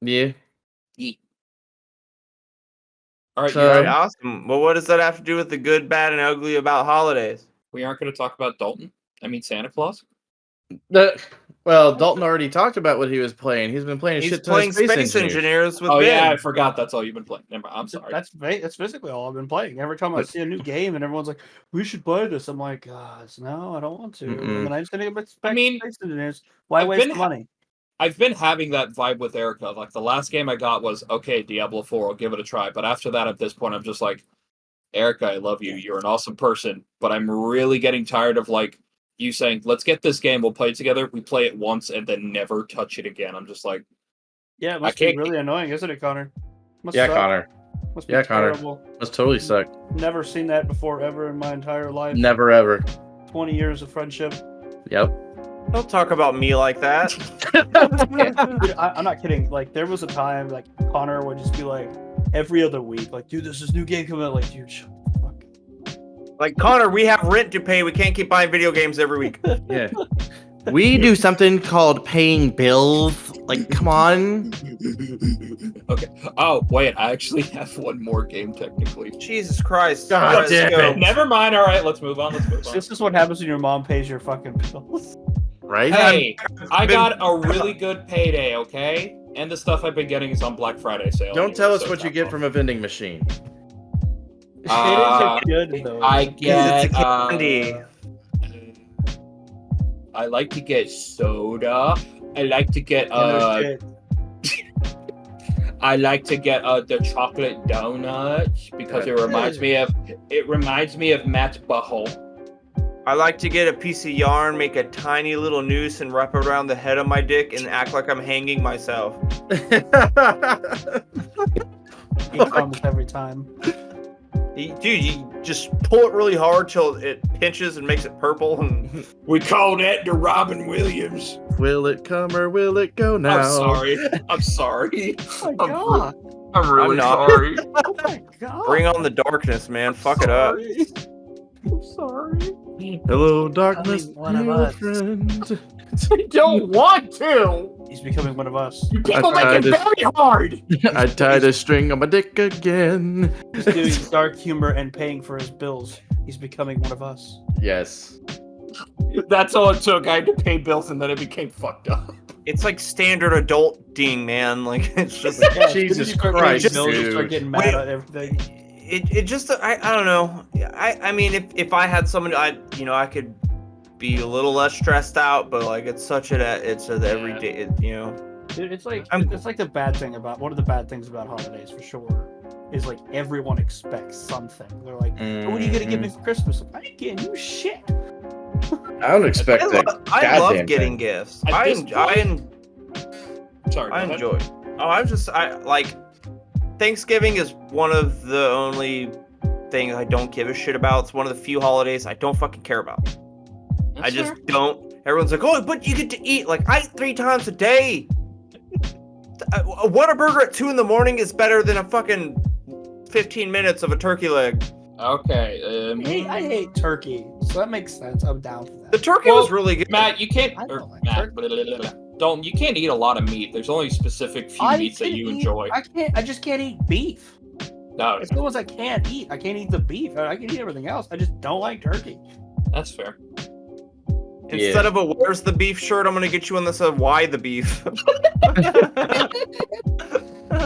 Yeah. All right, So- you're Alright, right. awesome. Well, what does that have to do with the good, bad, and ugly about holidays? We aren't going to talk about Dalton. I mean, Santa Claus. Well, Dalton already talked about what he was playing. He's been playing a He's shit ton playing of Space Space Engineers. Engineers with Oh, Ben. yeah, I forgot that's all you've been playing. Never mind. I'm sorry. That's basically all I've been playing. Every time I see a new game and everyone's like, "We should play this," I'm like, "No, I don't want to." Mm-mm. And then I just gonna get back I mean, to Space Engineers. Why I've waste been the money? I've been having that vibe with Erica. Like the last game I got was okay, Diablo 4. I'll give it a try. But after that, at this point, I'm just like, Erica, I love you. You're an awesome person. But I'm really getting tired of like you saying, "Let's get this game. We'll play it together." We play it once and then never touch it again. I'm just like, Yeah, it I must be can't- really annoying, isn't it, Connor? Must Yeah, suck. Connor. Must be Yeah, Connor. terrible. Must totally suck. Never seen that before ever in my entire life. Never ever. 20 years of friendship. Yep. Don't talk about me like that. Dude, I'm not kidding. Like, there was a time, like, Connor would just be like, every other week, like, dude, there's this new game coming out. Like, dude, shut the fuck. Like, Connor, we have rent to pay. We can't keep buying video games every week. Yeah. We do something called paying bills. Like, come on. okay. Oh wait, I actually have one more game technically. Jesus Christ. God Alright, let's damn go. it. Never mind. All right, let's move on. Let's move on. This is what happens when your mom pays your fucking bills. Right? Hey, I been- got a really good payday. Okay, and the stuff I've been getting is on Black Friday sale. Don't anyway, tell us so what it's you not get fun. from a vending machine. It is good, though. I get it's a candy. I like to get soda. I like to get Yeah, no shit. I like to get the chocolate donuts because it reminds me of Matt's butthole. I like to get a piece of yarn, make a tiny little noose, and wrap it around the head of my dick and act like I'm hanging myself. He comes every time. Dude, you just pull it really hard till it pinches and makes it purple. And We call that the Robin Williams. Will it come or will it go now? I'm sorry. I'm sorry. Oh my god. I'm really not. sorry. Oh my god. bring on the darkness, man. Fuck it up. I'm sorry. Hello, darkness, Becoming one of my us. friend. I don't want to. He's becoming one of us. People I make it tried very hard. I tied a string on my dick again. He's doing dark humor and paying for his bills. He's becoming one of us. Yes. That's all it took. I had to pay bills and then it became fucked up. It's like standard adulting, man. Like it's just Yeah, Jesus you start Christ, getting bills, you start dude. getting mad Wait. at everything. it just I don't know. I mean if I had someone I could be a little less stressed out, but like it's such a everyday Dude, it's like I'm- it's like the bad thing about one of the bad things about holidays for sure is like everyone expects something. They're like, oh, "What are you gonna give me for Christmas?" I ain't getting you shit. I don't expect I that. love goddamn getting thing. gifts. At this Sorry, go I ahead. enjoy. Oh, I like Thanksgiving is one of the only things I don't give a shit about. It's one of the few holidays I don't fucking care about. I That's just fair. don't. Everyone's like, oh, but you get to eat. Like, I eat 3 times a day. A Whataburger at 2 a.m. is better than a fucking 15 minutes of a turkey leg. Okay. I hate turkey, so that makes sense. I'm down for The that. turkey Well, was really good. Matt, you can't. I Or, don't like Matt, turkey. blah, blah, blah, blah. Don't. You can't eat a lot of meat. There's only specific few meats that can you eat- enjoy. I just can't eat beef. No, It's the ones I can't eat. I can't eat the beef. I can eat everything else. I just don't like turkey. that's fair. Instead of a where's the beef shirt, I'm gonna get you one that says why the beef.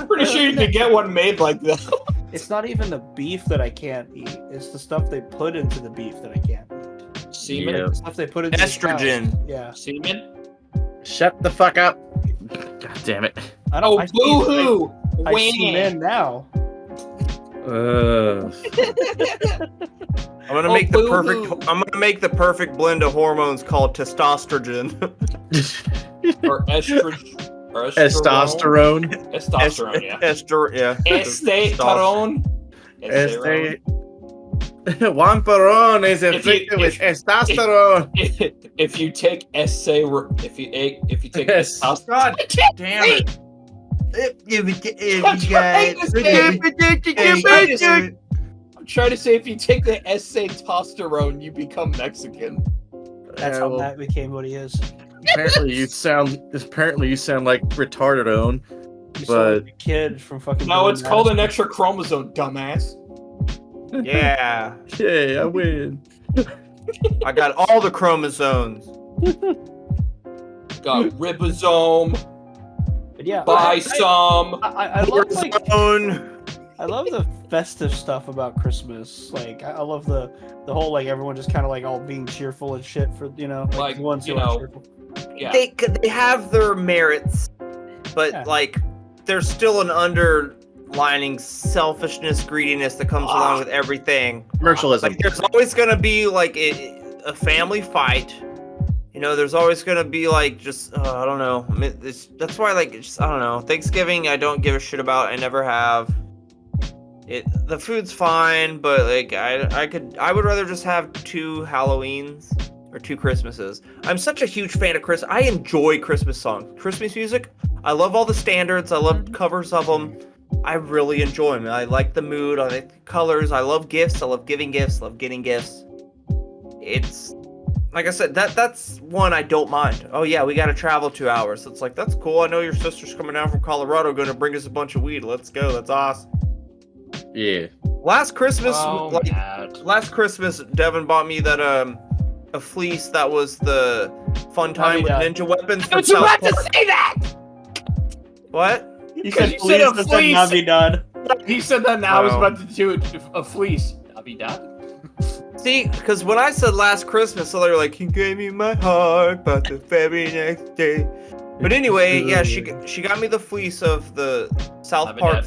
Pretty sure you could get one made like that. It's not even the beef that I can't eat. It's the stuff they put into the beef that I can't eat. Semen. Yeah. The stuff they put into the Estrogen. cow. Yeah. Semen. Shut the fuck up. God damn it. I don't. Oh, I boo hoo! I see men now. I'm gonna Oh, make the boo-hoo. perfect. I'm gonna make the perfect blend of hormones called testosterone. Or estrogen. Or Testosterone. Testosterone. Yeah. Yeah. Testosterone. Este. Juan Perón is If you- inflicted with if- testosterone. If you take if you take Yes. testosterone. God damn it! I'm trying to say if you take the testosterone, you become Mexican. That's how Matt became what he is. Apparently you sound like retarded. You But- sound like a kid from fucking. No, Billy it's called an Madison. extra chromosome, dumbass. Yeah, Yay, I win. I got all the chromosomes. Got ribosome. But yeah, Buy some. I love like Own. I love the festive stuff about Christmas. Like I love the whole like everyone just kind of like all being cheerful and shit for Like, the ones you who are know, cheerful. Yeah. They have their merits, but Yeah. like there's still an underlining selfishness, greediness that comes along with everything. Commercialism. Like there's always gonna be like a family fight. You know, there's always gonna be like just I don't know. I mean, that's why like just, I don't know. Thanksgiving I don't give a shit about. I never have. The food's fine, but like I would rather just have 2 Halloweens or 2 Christmases. I'm such a huge fan of Christmas. I enjoy Christmas songs, Christmas music. I love all the standards. I love covers of them. I really enjoy them. I like the mood. I like the colors. I love gifts. I love giving gifts. Love getting gifts. It's like I said, that's one I don't mind. Oh yeah, we got to travel 2 hours. It's like that's cool. I know your sister's coming down from Colorado, going to bring us a bunch of weed. Let's go. That's awesome. Yeah. Last Christmas, Oh, like Matt. last Christmas, Devin bought me that a fleece that was the fun time with yeah. ninja weapons I from was South about to Park. say that. What? You Because said you said a please, fleece. not be done. He said that now. I was No. about to do a fleece. I'll be done. See, because when I said last Christmas, so they were like, "He gave me my heart, but the very next day." But anyway, yeah, she got me the fleece of the South I've been Park dead.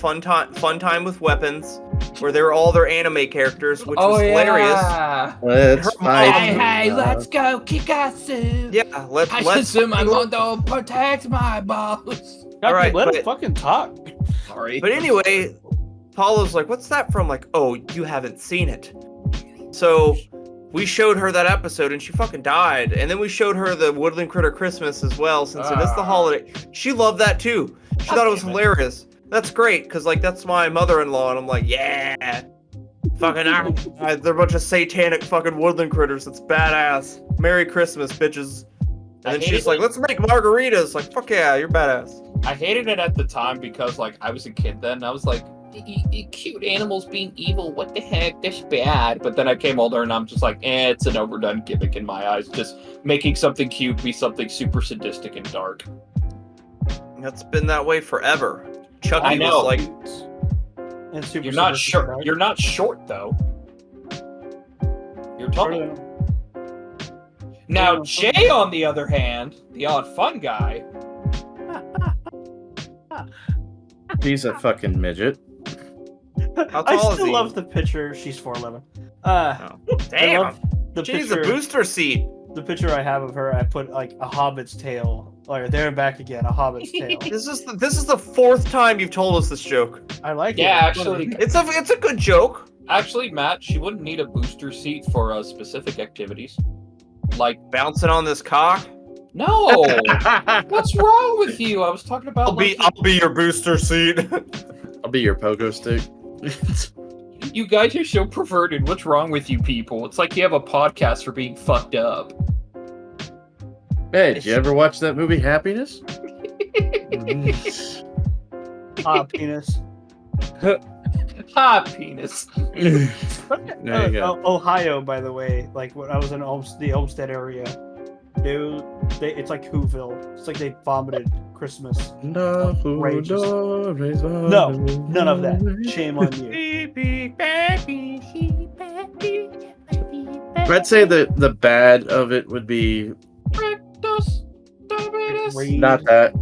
fun time with weapons, where they were all their anime characters, which Oh, was hilarious. Let's Her fight. mom- Hey, let's go, Kikasu. Yeah, let's Hashisumamoto protect my boss. All right, let him but- fucking talk. Sorry. But anyway, Paulo's like, "What's that from?" Like, "Oh, you haven't seen it." So we showed her that episode and she fucking died. And then we showed her the Woodland Critter Christmas as well, since it is the holiday. She loved that too. She thought it was damn it. hilarious. That's great, because like that's my mother-in-law, and I'm like, yeah. Fucking they're a bunch of satanic fucking woodland critters. It's badass. Merry Christmas, bitches. I And then hated she's like, it. "Let's make margaritas." Like, fuck yeah, you're badass. I hated it at the time because like I was a kid then. And I was like, cute animals being evil. What the heck? That's bad. But then I came older and I'm just like, it's an overdone gimmick in my eyes. Just making something cute be something super sadistic and dark. That's been that way forever. Chucky I know. was like, And super, You're not super short. dark. You're not short though. You're tall. Now Jay, on the other hand, the odd fun guy. He's a fucking midget. how I tall is still he? love the picture. She's 4'11. Oh, I damn. love the She's a picture. booster seat. The picture I have of her, I put like a hobbit's tail. Like there and back again, a hobbit's tail. This is the fourth time you've told us this joke. I like it. Yeah, actually, It's a good joke. actually, Matt, she wouldn't need a booster seat for specific activities. Like, Bouncing on this cock. no, what's wrong with you? I was talking about. I'll be your booster seat. I'll be your pogo stick. You guys are so perverted. What's wrong with you people? It's like you have a podcast for being fucked up. Hey, did you ever watch that movie Happiness? Penis. Ha, penis. There you go. Ohio, by the way, like when I was in the Olmsted area, dude, it's like Whoville. It's like they vomited Christmas. No, Outrageous. no, None of that. Shame on you. I'd say the bad of it would be Greed, not that,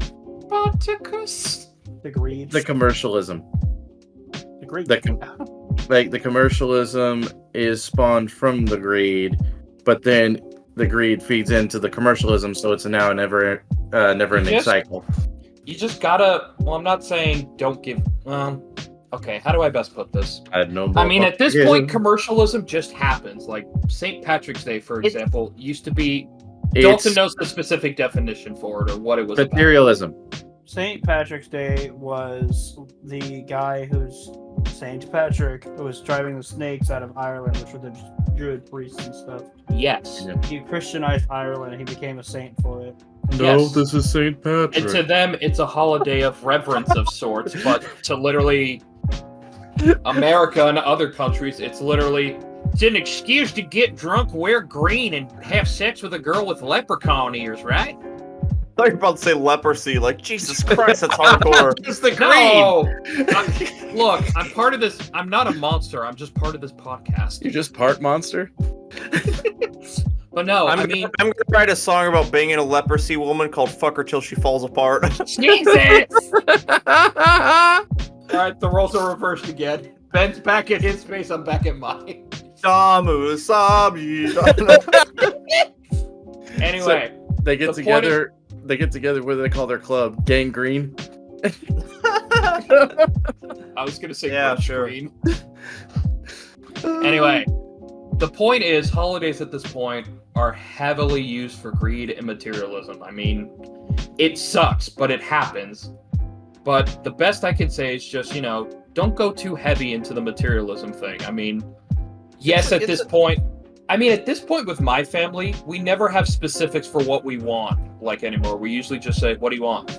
the greed, the commercialism. the greed. Like the commercialism is spawned from the greed, but then the greed feeds into the commercialism, so it's now a never-ending Yes. cycle. You just gotta. Well, I'm not saying don't give. Okay, how do I best put this? I have no. I mean, at this Yeah. point, commercialism just happens. Like St. Patrick's Day, for It's- example, used to be. It's Dalton knows the specific definition for it or what it was about. materialism. St. Patrick's Day was the guy who's St. Patrick, who was driving the snakes out of Ireland, which were the Druid priests and stuff. Yes. Yeah. He Christianized Ireland and he became a saint for it. No, Yes. this is St. Patrick. And to them, it's a holiday of reverence of sorts, but to literally America and other countries, it's an excuse to get drunk, wear green, and have sex with a girl with leprechaun ears, right? I thought you were about to say leprosy. Like, Jesus Christ, that's hardcore. It's the greed. No! Look, I'm part of this. I'm not a monster. I'm just part of this podcast. You're just part monster. But no, I'm I mean, gonna write a song about banging a leprosy woman called "Fuck Her Till She Falls Apart." Jesus! All right, the roles are reversed again. Ben's back at his space. I'm back at mine. Damu Sabi. Anyway, They get The together. They get together. What do they call their club? Gang Green. I was gonna say Yeah, Green sure. Screen. Anyway, the point is, holidays at this point are heavily used for greed and materialism. I mean, it sucks, but it happens. But the best I can say is just, don't go too heavy into the materialism thing. I mean, yes, at this point with my family, we never have specifics for what we want, like, anymore. We usually just say, what do you want?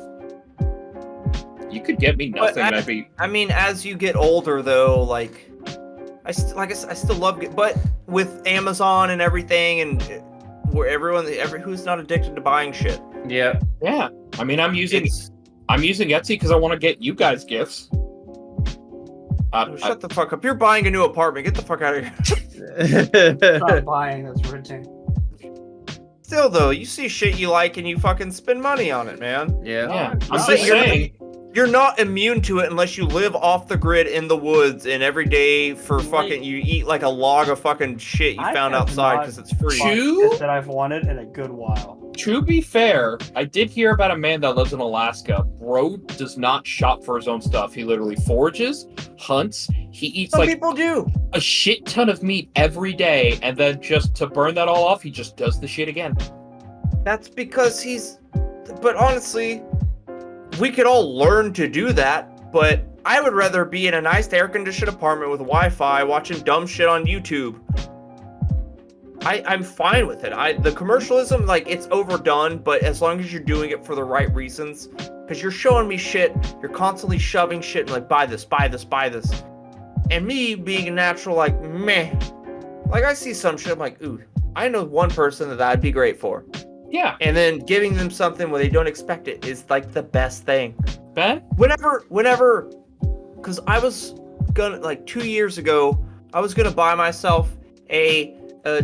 You could get me nothing, and I'd be... I mean, as you get older, though, like I still love it, but with Amazon and everything, and where who's not addicted to buying shit. Yeah. Yeah, I mean, I'm using It's, Etsy because I want to get you guys gifts. shut the fuck up! You're buying a new apartment. Get the fuck out of here. Not buying, that's renting. Still, though, you see shit you like and you fucking spend money on it, man. yeah, I'm I'm just saying- saying. You're not immune to it unless you live off the grid in the woods and every day for fucking you eat like a log of fucking shit you I found have outside not because it's free. Bought Chew? shit that I've wanted in a good while. To be fair, I did hear about a man that lives in Alaska. Bro does not shop for his own stuff. He literally forages, hunts. He eats Some like people do. a shit ton of meat every day, and then just to burn that all off, he just does the shit again. That's because he's. But honestly, we could all learn to do that. But I would rather be in a nice air-conditioned apartment with Wi-Fi, watching dumb shit on YouTube. I'm fine with it. The commercialism, like, it's overdone, but as long as you're doing it for the right reasons, because you're showing me shit, you're constantly shoving shit and like, buy this, buy this, buy this. And me being a natural, like, meh. Like, I see some shit, I'm like, ooh, I know one person that I'd be great for. Yeah, And then giving them something where they don't expect it is like the best thing. Ben. Whenever, because I was gonna, like 2 years ago, I was gonna buy myself a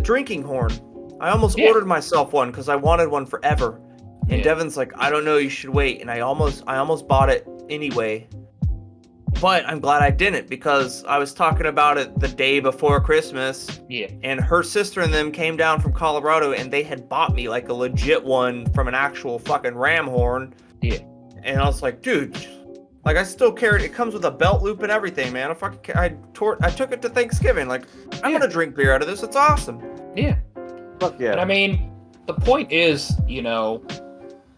drinking horn. I almost Yeah. ordered myself one because I wanted one forever. And Yeah. Devin's like, I don't know, you should wait. And I almost bought it anyway. But I'm glad I didn't, because I was talking about it the day before Christmas, Yeah. and her sister and them came down from Colorado, and they had bought me like a legit one from an actual fucking ram horn. Yeah. And I was like, dude, like I still carried it. It comes with a belt loop and everything, man. I took it to Thanksgiving. Like, I'm Yeah. gonna drink beer out of this. It's awesome. Yeah. Fuck And I mean, the point is,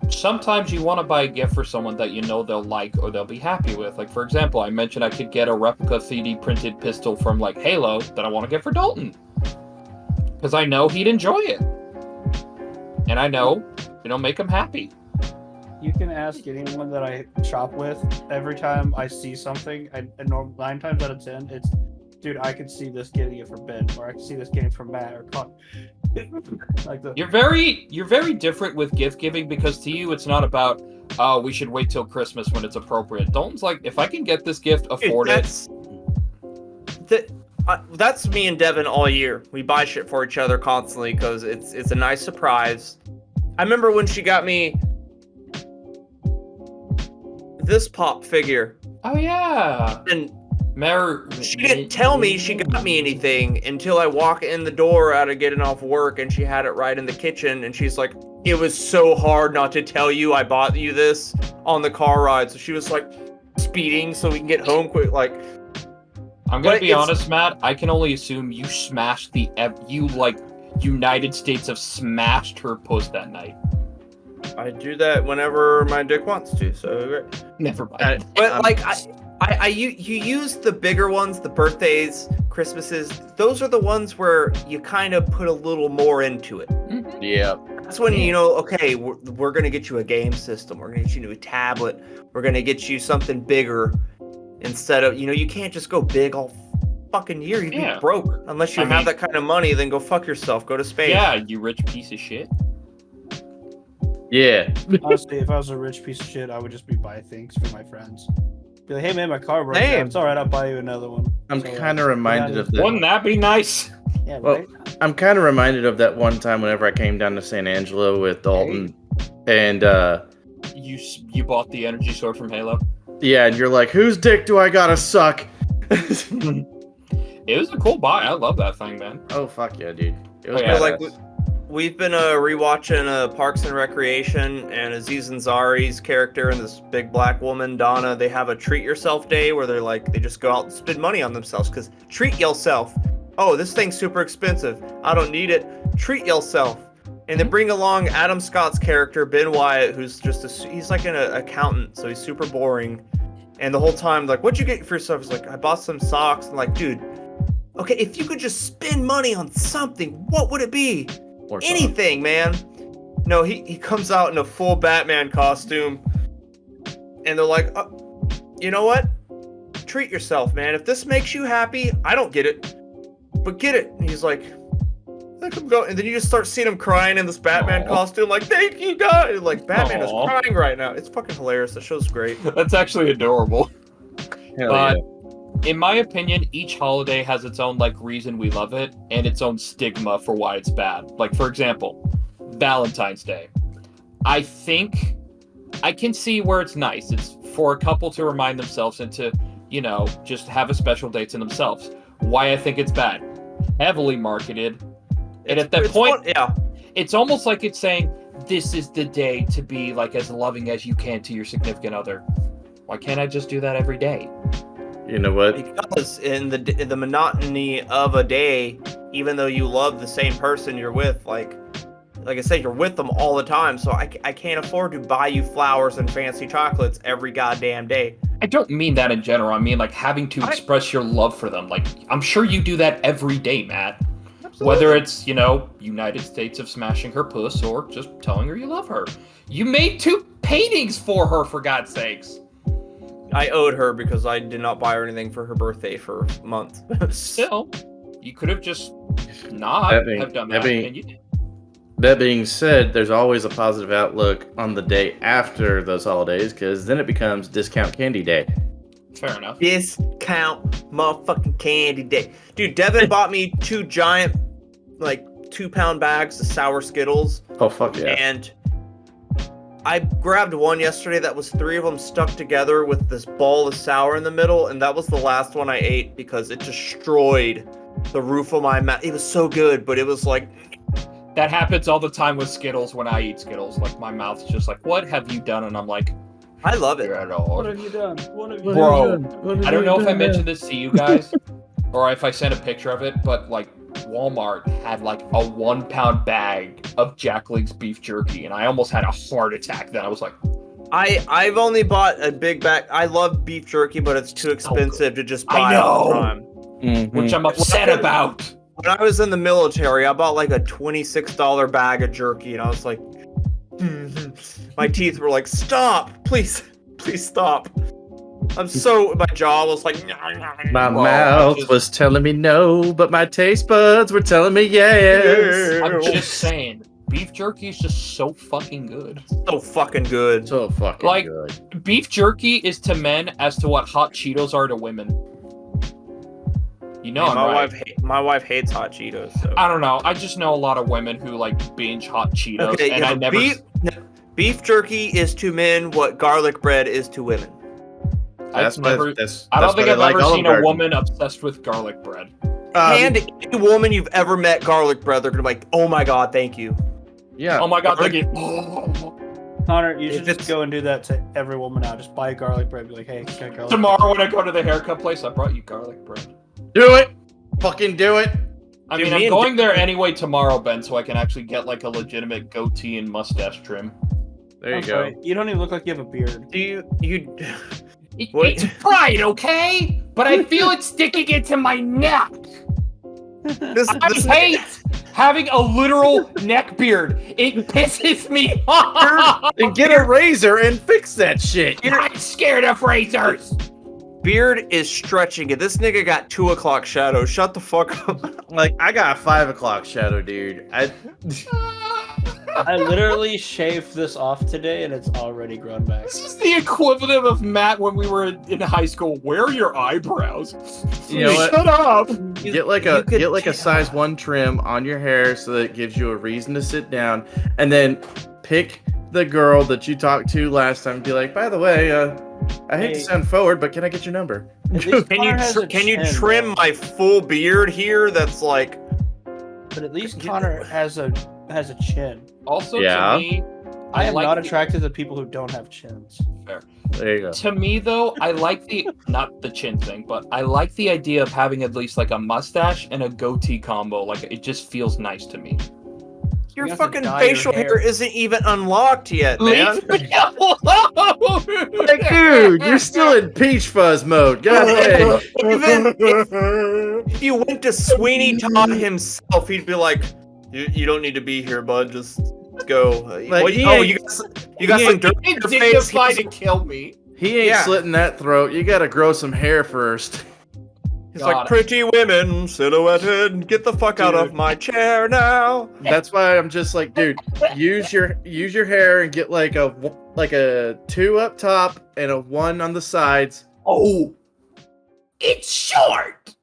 sometimes you want to buy a gift for someone that you know they'll like or they'll be happy with. Like, for example, I mentioned I could get a replica 3D printed pistol from, like, Halo that I want to get for Dalton. Because I know he'd enjoy it. And I know it'll make him happy. You can ask anyone that I shop with. Every time I see something, I 9 times out of 10, it's, dude, I could see this getting it for Ben, or I could see this getting from Matt or Con. Like the You're very different with gift giving, because to you it's not about, oh, we should wait till Christmas when it's appropriate. Dalton's like, if I can get this gift, afford it. That's me and Devin all year. We buy shit for each other constantly because it's a nice surprise. I remember when she got me this pop figure, Oh yeah. and Mer- she didn't tell me she got me anything until I walk in the door out of getting off work, and she had it right in the kitchen, and she's like, it was so hard not to tell you I bought you this on the car ride. So she was like speeding so we can get home quick. Like, I'm gonna But be it's- honest, Matt. I can only assume you smashed United States of smashed her puss that night. I do that whenever my dick wants to. So, Never mind. but like you use the bigger ones, the birthdays, Christmases. Those are the ones where you kind of put a little more into it. Yeah. That's when you know, okay, we're gonna get you a game system. We're gonna get you a new tablet. We're gonna get you something bigger instead of, you can't just go big all fucking year. You'd Yeah. be broke unless you I have mean- that kind of money. Then go fuck yourself. Go to space. Yeah, you rich piece of shit. Yeah. honestly, if I was a rich piece of shit, I would just be buy things for my friends. Be like, hey man, my car broke down. Same. It's all right, I'll buy you another one. I'm So, kind of reminded of Wouldn't that. that be nice? Yeah, Well, right? I'm kind of reminded of that one time whenever I came down to San Angelo with Dalton, and You bought the energy sword from Halo. yeah, and you're like, whose dick do I gotta suck? It was a cool buy. I love that thing, man. Oh fuck yeah, dude! It was Oh, yeah. Like, badass. we've been rewatching Parks and Recreation, and Aziz Ansari's character and this big black woman Donna, they have a treat yourself day where they just go out and spend money on themselves. Because treat yourself. Oh, this thing's super expensive. I don't need it. Treat yourself. And then bring along Adam Scott's character Ben Wyatt, who's he's like an accountant, so he's super boring. And the whole time, like, what'd you get for yourself? He's like, I bought some socks. And like, dude, okay, if you could just spend money on something, what would it be? Or something. Anything, man. No, he comes out in a full Batman costume, and they're like, you know what? Treat yourself, man. If this makes you happy, I don't get it, but get it. And he's like, let him go. And then you just start seeing him crying in this Batman Aw. costume, like, thank you, guys. Like, Batman is Aw. crying right now. It's fucking hilarious. The show's great. That's actually adorable. Hell But yeah. in my opinion, each holiday has its own reason we love it and its own stigma for why it's bad. Like, for example, Valentine's Day. I think I can see where it's nice. It's for a couple to remind themselves and to, just have a special day to themselves. Why I think it's bad. Heavily marketed. And at that It's point, fun- yeah. it's almost like it's saying, this is the day to be as loving as you can to your significant other. Why can't I just do that every day? You know what? Because in the monotony of a day, even though you love the same person you're with, like I said, you're with them all the time. So I can't afford to buy you flowers and fancy chocolates every goddamn day. I don't mean that in general. I mean having to express your love for them. I'm sure you do that every day, Matt. Whether it's, United States of smashing her puss or just telling her you love her. You made 2 paintings for her, for God's sakes. I owed her because I did not buy her anything for her birthday for months. Still, you could have just not That being- have done that that. being- and you did. That being said, there's always a positive outlook on the day after those holidays, because then it becomes discount candy day. Fair enough. Discount motherfucking candy day. Dude, Devin bought me 2 giant, like, 2-pound bags of sour Skittles. Oh fuck yeah! And I grabbed one yesterday that was 3 of them stuck together with this ball of sour in the middle, and that was the last one I ate because it destroyed the roof of my mouth. It was so good, but it was like, That happens all the time with Skittles when I eat Skittles. Like, my mouth's just like, what have you done? And I'm like, I love it. "Dear Lord." have you done? What have you Bro, I don't know if I mentioned this to you guys or if I sent a picture of it, but like Walmart had like a 1-pound bag of Jack Link's beef jerky, and I almost had a heart attack. Then I was like, I've only bought a big bag. I love beef jerky, but it's too expensive to just I buy all the know. time. which I'm upset about. When I was in the military, I bought like a $26 bag of jerky, and I was like, my teeth were like, stop, please stop. My jaw was like, My Well, mouth was telling me no, but my taste buds were telling me yes. I'm just saying, beef jerky is just so fucking good. so fucking good. So fucking Like- good. Beef jerky is to men as to what hot Cheetos are to women. You know, Man, I'm right. my wife hates hot Cheetos. So. I don't know. I just know a lot of women who like binge hot Cheetos, Okay, and yeah, I never. beef jerky is to men what garlic bread is to women. I've never. that's I don't think what I've like ever Olive seen a Garden. woman obsessed with garlic bread. And any woman you've ever met garlic bread, they're gonna be like, oh my god, thank you. Yeah. Oh my god, they Garlic- get Connor, you If should just it's- go and do that to every woman now. Just buy garlic bread. Be like, hey, can I garlic tomorrow when I go to the haircut place. I brought you garlic bread. Do it. Fucking do it. I Dude, mean, me I'm and going there anyway tomorrow, Ben, so I can actually get like a legitimate goatee and mustache trim. There you I'm go. sorry, you don't even look like you have a beard. Do you What? It's pride, okay? But I feel it sticking into my neck. this, I this hate having a literal neck beard. It pisses me off. Then get a razor and fix that shit. I'm scared of razors. beard is stretching it. This nigga got 2 o'clock shadow. Shut the fuck up. Like I got a 5 o'clock shadow, dude. I literally shaved this off today, and it's already grown back. This is the equivalent of Matt when we were in high school. Where are your eyebrows? You know what? Shut up. Get like you could- a size 1 trim on your hair so that it gives you a reason to sit down, and then pick the girl that you talked to last time and be like, by the way, I hate to Hey. sound forward, but can I get your number? At least Can Connor has a you chin, trim though. my full beard here? That's like, But at least Connor has a chin. Also, Yeah. to me, I am like not the- attracted to people who don't have chins. There you go. To me, though, I like the not the chin thing, but I like the idea of having at least like a mustache and a goatee combo. Like it just feels nice to me. your You have to fucking dye your facial hair. hair isn't even unlocked yet, man. Leave me alone. Like, dude, you're still in peach fuzz mode. God dang. Even if you went to Sweeney Todd himself, he'd be like, "You don't need to be here, bud. Just go." Like, he oh, ain't- you got he some ain't dirt in your face. dignified He's, to kill me. He ain't Yeah. slitting that throat. You gotta grow some hair first. he's God. like, "Pretty women silhouetted. Get the fuck out of my chair now." That's why I'm just like, dude, use your hair and get like a 2 up top and a 1 on the sides. Oh, it's short.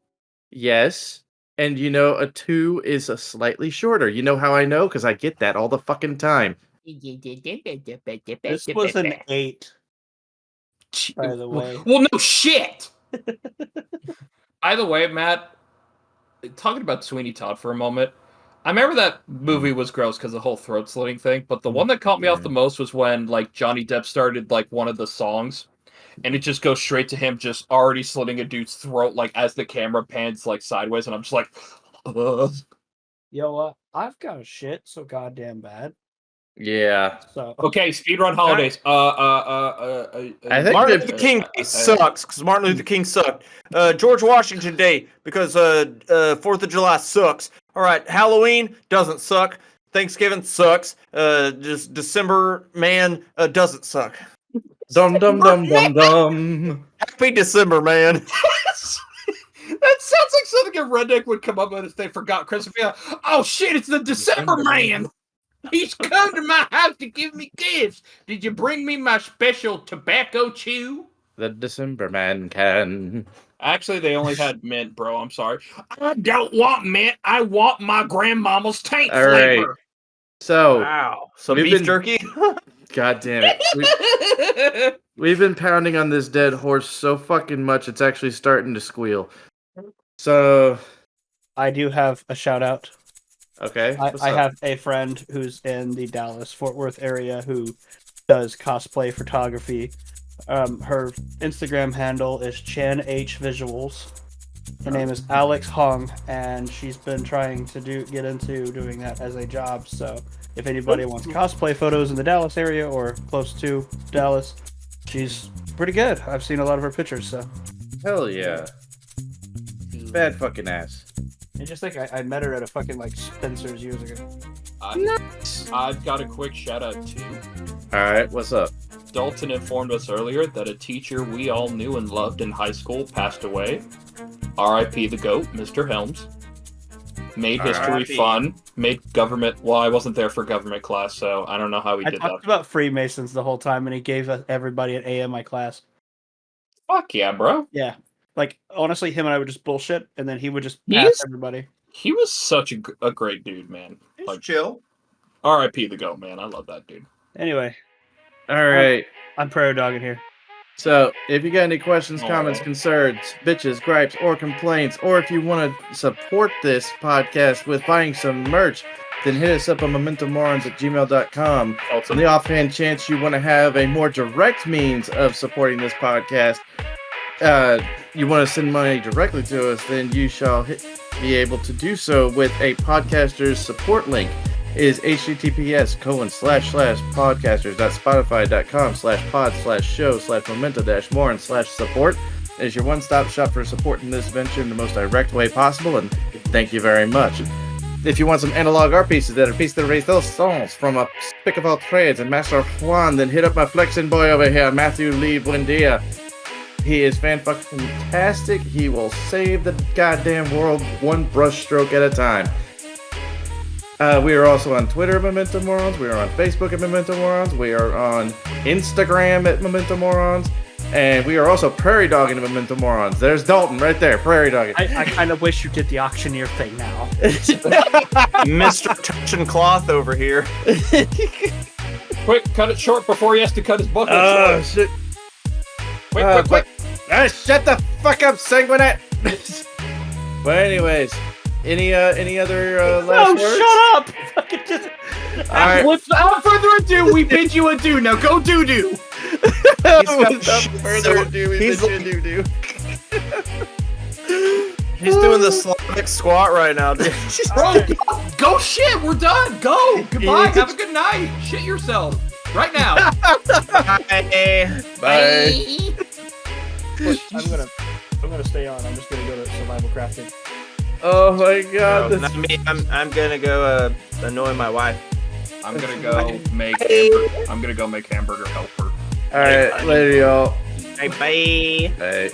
Yes. And you know, a 2 is a slightly shorter. You know how I know? Because I get that all the fucking time. This was an 8, by the way. Well, no shit. Either way, Matt, talking about Sweeney Todd for a moment, I remember that movie was gross because the whole throat slitting thing, but the one that caught me off the most was when like Johnny Depp started like one of the songs, and it just goes straight to him just already slitting a dude's throat like as the camera pans like sideways, and I'm just like, ugh. Yo, what? I've got a shit so goddamn bad. Yeah. So Okay, speedrun holidays. I think Martin that- Luther King Day sucks because Martin Luther King sucked. George Washington Day because 4th of July sucks. All right, Halloween doesn't suck. Thanksgiving sucks. Just December man doesn't suck. Dum dum dum dum dum. Happy December, man. That sounds like something a redneck would come up with if they forgot Christmas. Oh shit, it's the December man. He's come to my house to give me gifts. Did you bring me my special tobacco chew? The December man can. Actually, they only had mint, bro. I'm sorry. I don't want mint. I want my grandmama's tank All right. flavor. So, Wow. So We've beef been- jerky? god damn it. We've been pounding on this dead horse so fucking much, it's actually starting to squeal. So, I do have a shout out. okay. I what's I up? have a friend who's in the Dallas Fort Worth area who does cosplay photography. Her Instagram handle is Chan H Visuals. Her name is Alex Hong, and she's been trying to get into doing that as a job. So, if anybody wants cosplay photos in the Dallas area or close to Dallas, she's pretty good. I've seen a lot of her pictures. So, Hell yeah. Bad fucking ass. I just think I met her at a fucking like Spencer's years ago. I've got a quick shout out too. Alright, what's up? Dalton informed us earlier that a teacher we all knew and loved in high school passed away. R.I.P. the GOAT, Mr. Helms. Made history R.I.P.. fun. Made government. Well, I wasn't there for government class, so I don't know how he I did talked that. about Freemasons the whole time, and he gave everybody an A in my class. Fuck yeah, bro. Yeah, like honestly, him and I would just bullshit, and then he would just He pass is- everybody. He was such a great dude, man. It's Like, chill. R.I.P. the GOAT, man. I love that dude. Anyway, Alright. I'm prairie dogging here. So, if you got any questions, comments, Aw. concerns, bitches, gripes, or complaints, or if you want to support this podcast with buying some merch, then hit us up on momentumorons@gmail.com. On the offhand chance you want to have a more direct means of supporting this podcast, you want to send money directly to us, then you shall be able to do so with a podcaster's support link. It is https://podcasters.spotify.com/pod/show/memento-morin/support. It is your one-stop shop for supporting this venture in the most direct way possible, and thank you very much. If you want some analog art pieces that are piece de resistance from a spick of all trades and master of Juan, then hit up my flexing boy over here, Matthew Lee Buendia. He is fan-fucking-tastic. He will save the goddamn world one brush stroke at a time. We are also on Twitter at Memento Morons. We are on Facebook at Memento Morons. We are on Instagram at Memento Morons. And we are also prairie dogging at Memento Morons. There's Dalton right there, prairie dogging. I kind of wish you did the auctioneer thing now. Mr. Touching Cloth over here. Quick, cut it short before he has to cut his book. Oh, shit. Quick. Shut the fuck up, Sanguinette! But anyways, any other last words? Shut up! Fucking just. Alright. Without further ado, we bid you adieu. Now go doo-doo. Without further ado, we he's bid you adieu. He's doing the Slavic squat right now, dude. Bro, go shit. We're done. Go. Goodbye. Have a good night. Shit yourself. Right now. Bye. Bye. I'm gonna stay on. I'm just gonna go to survival crafting. Oh my god. Bro, That's... not me. I'm gonna go annoy my wife. I'm gonna go make hamburger helper. Alright, later y'all. Hey, bye. Bye.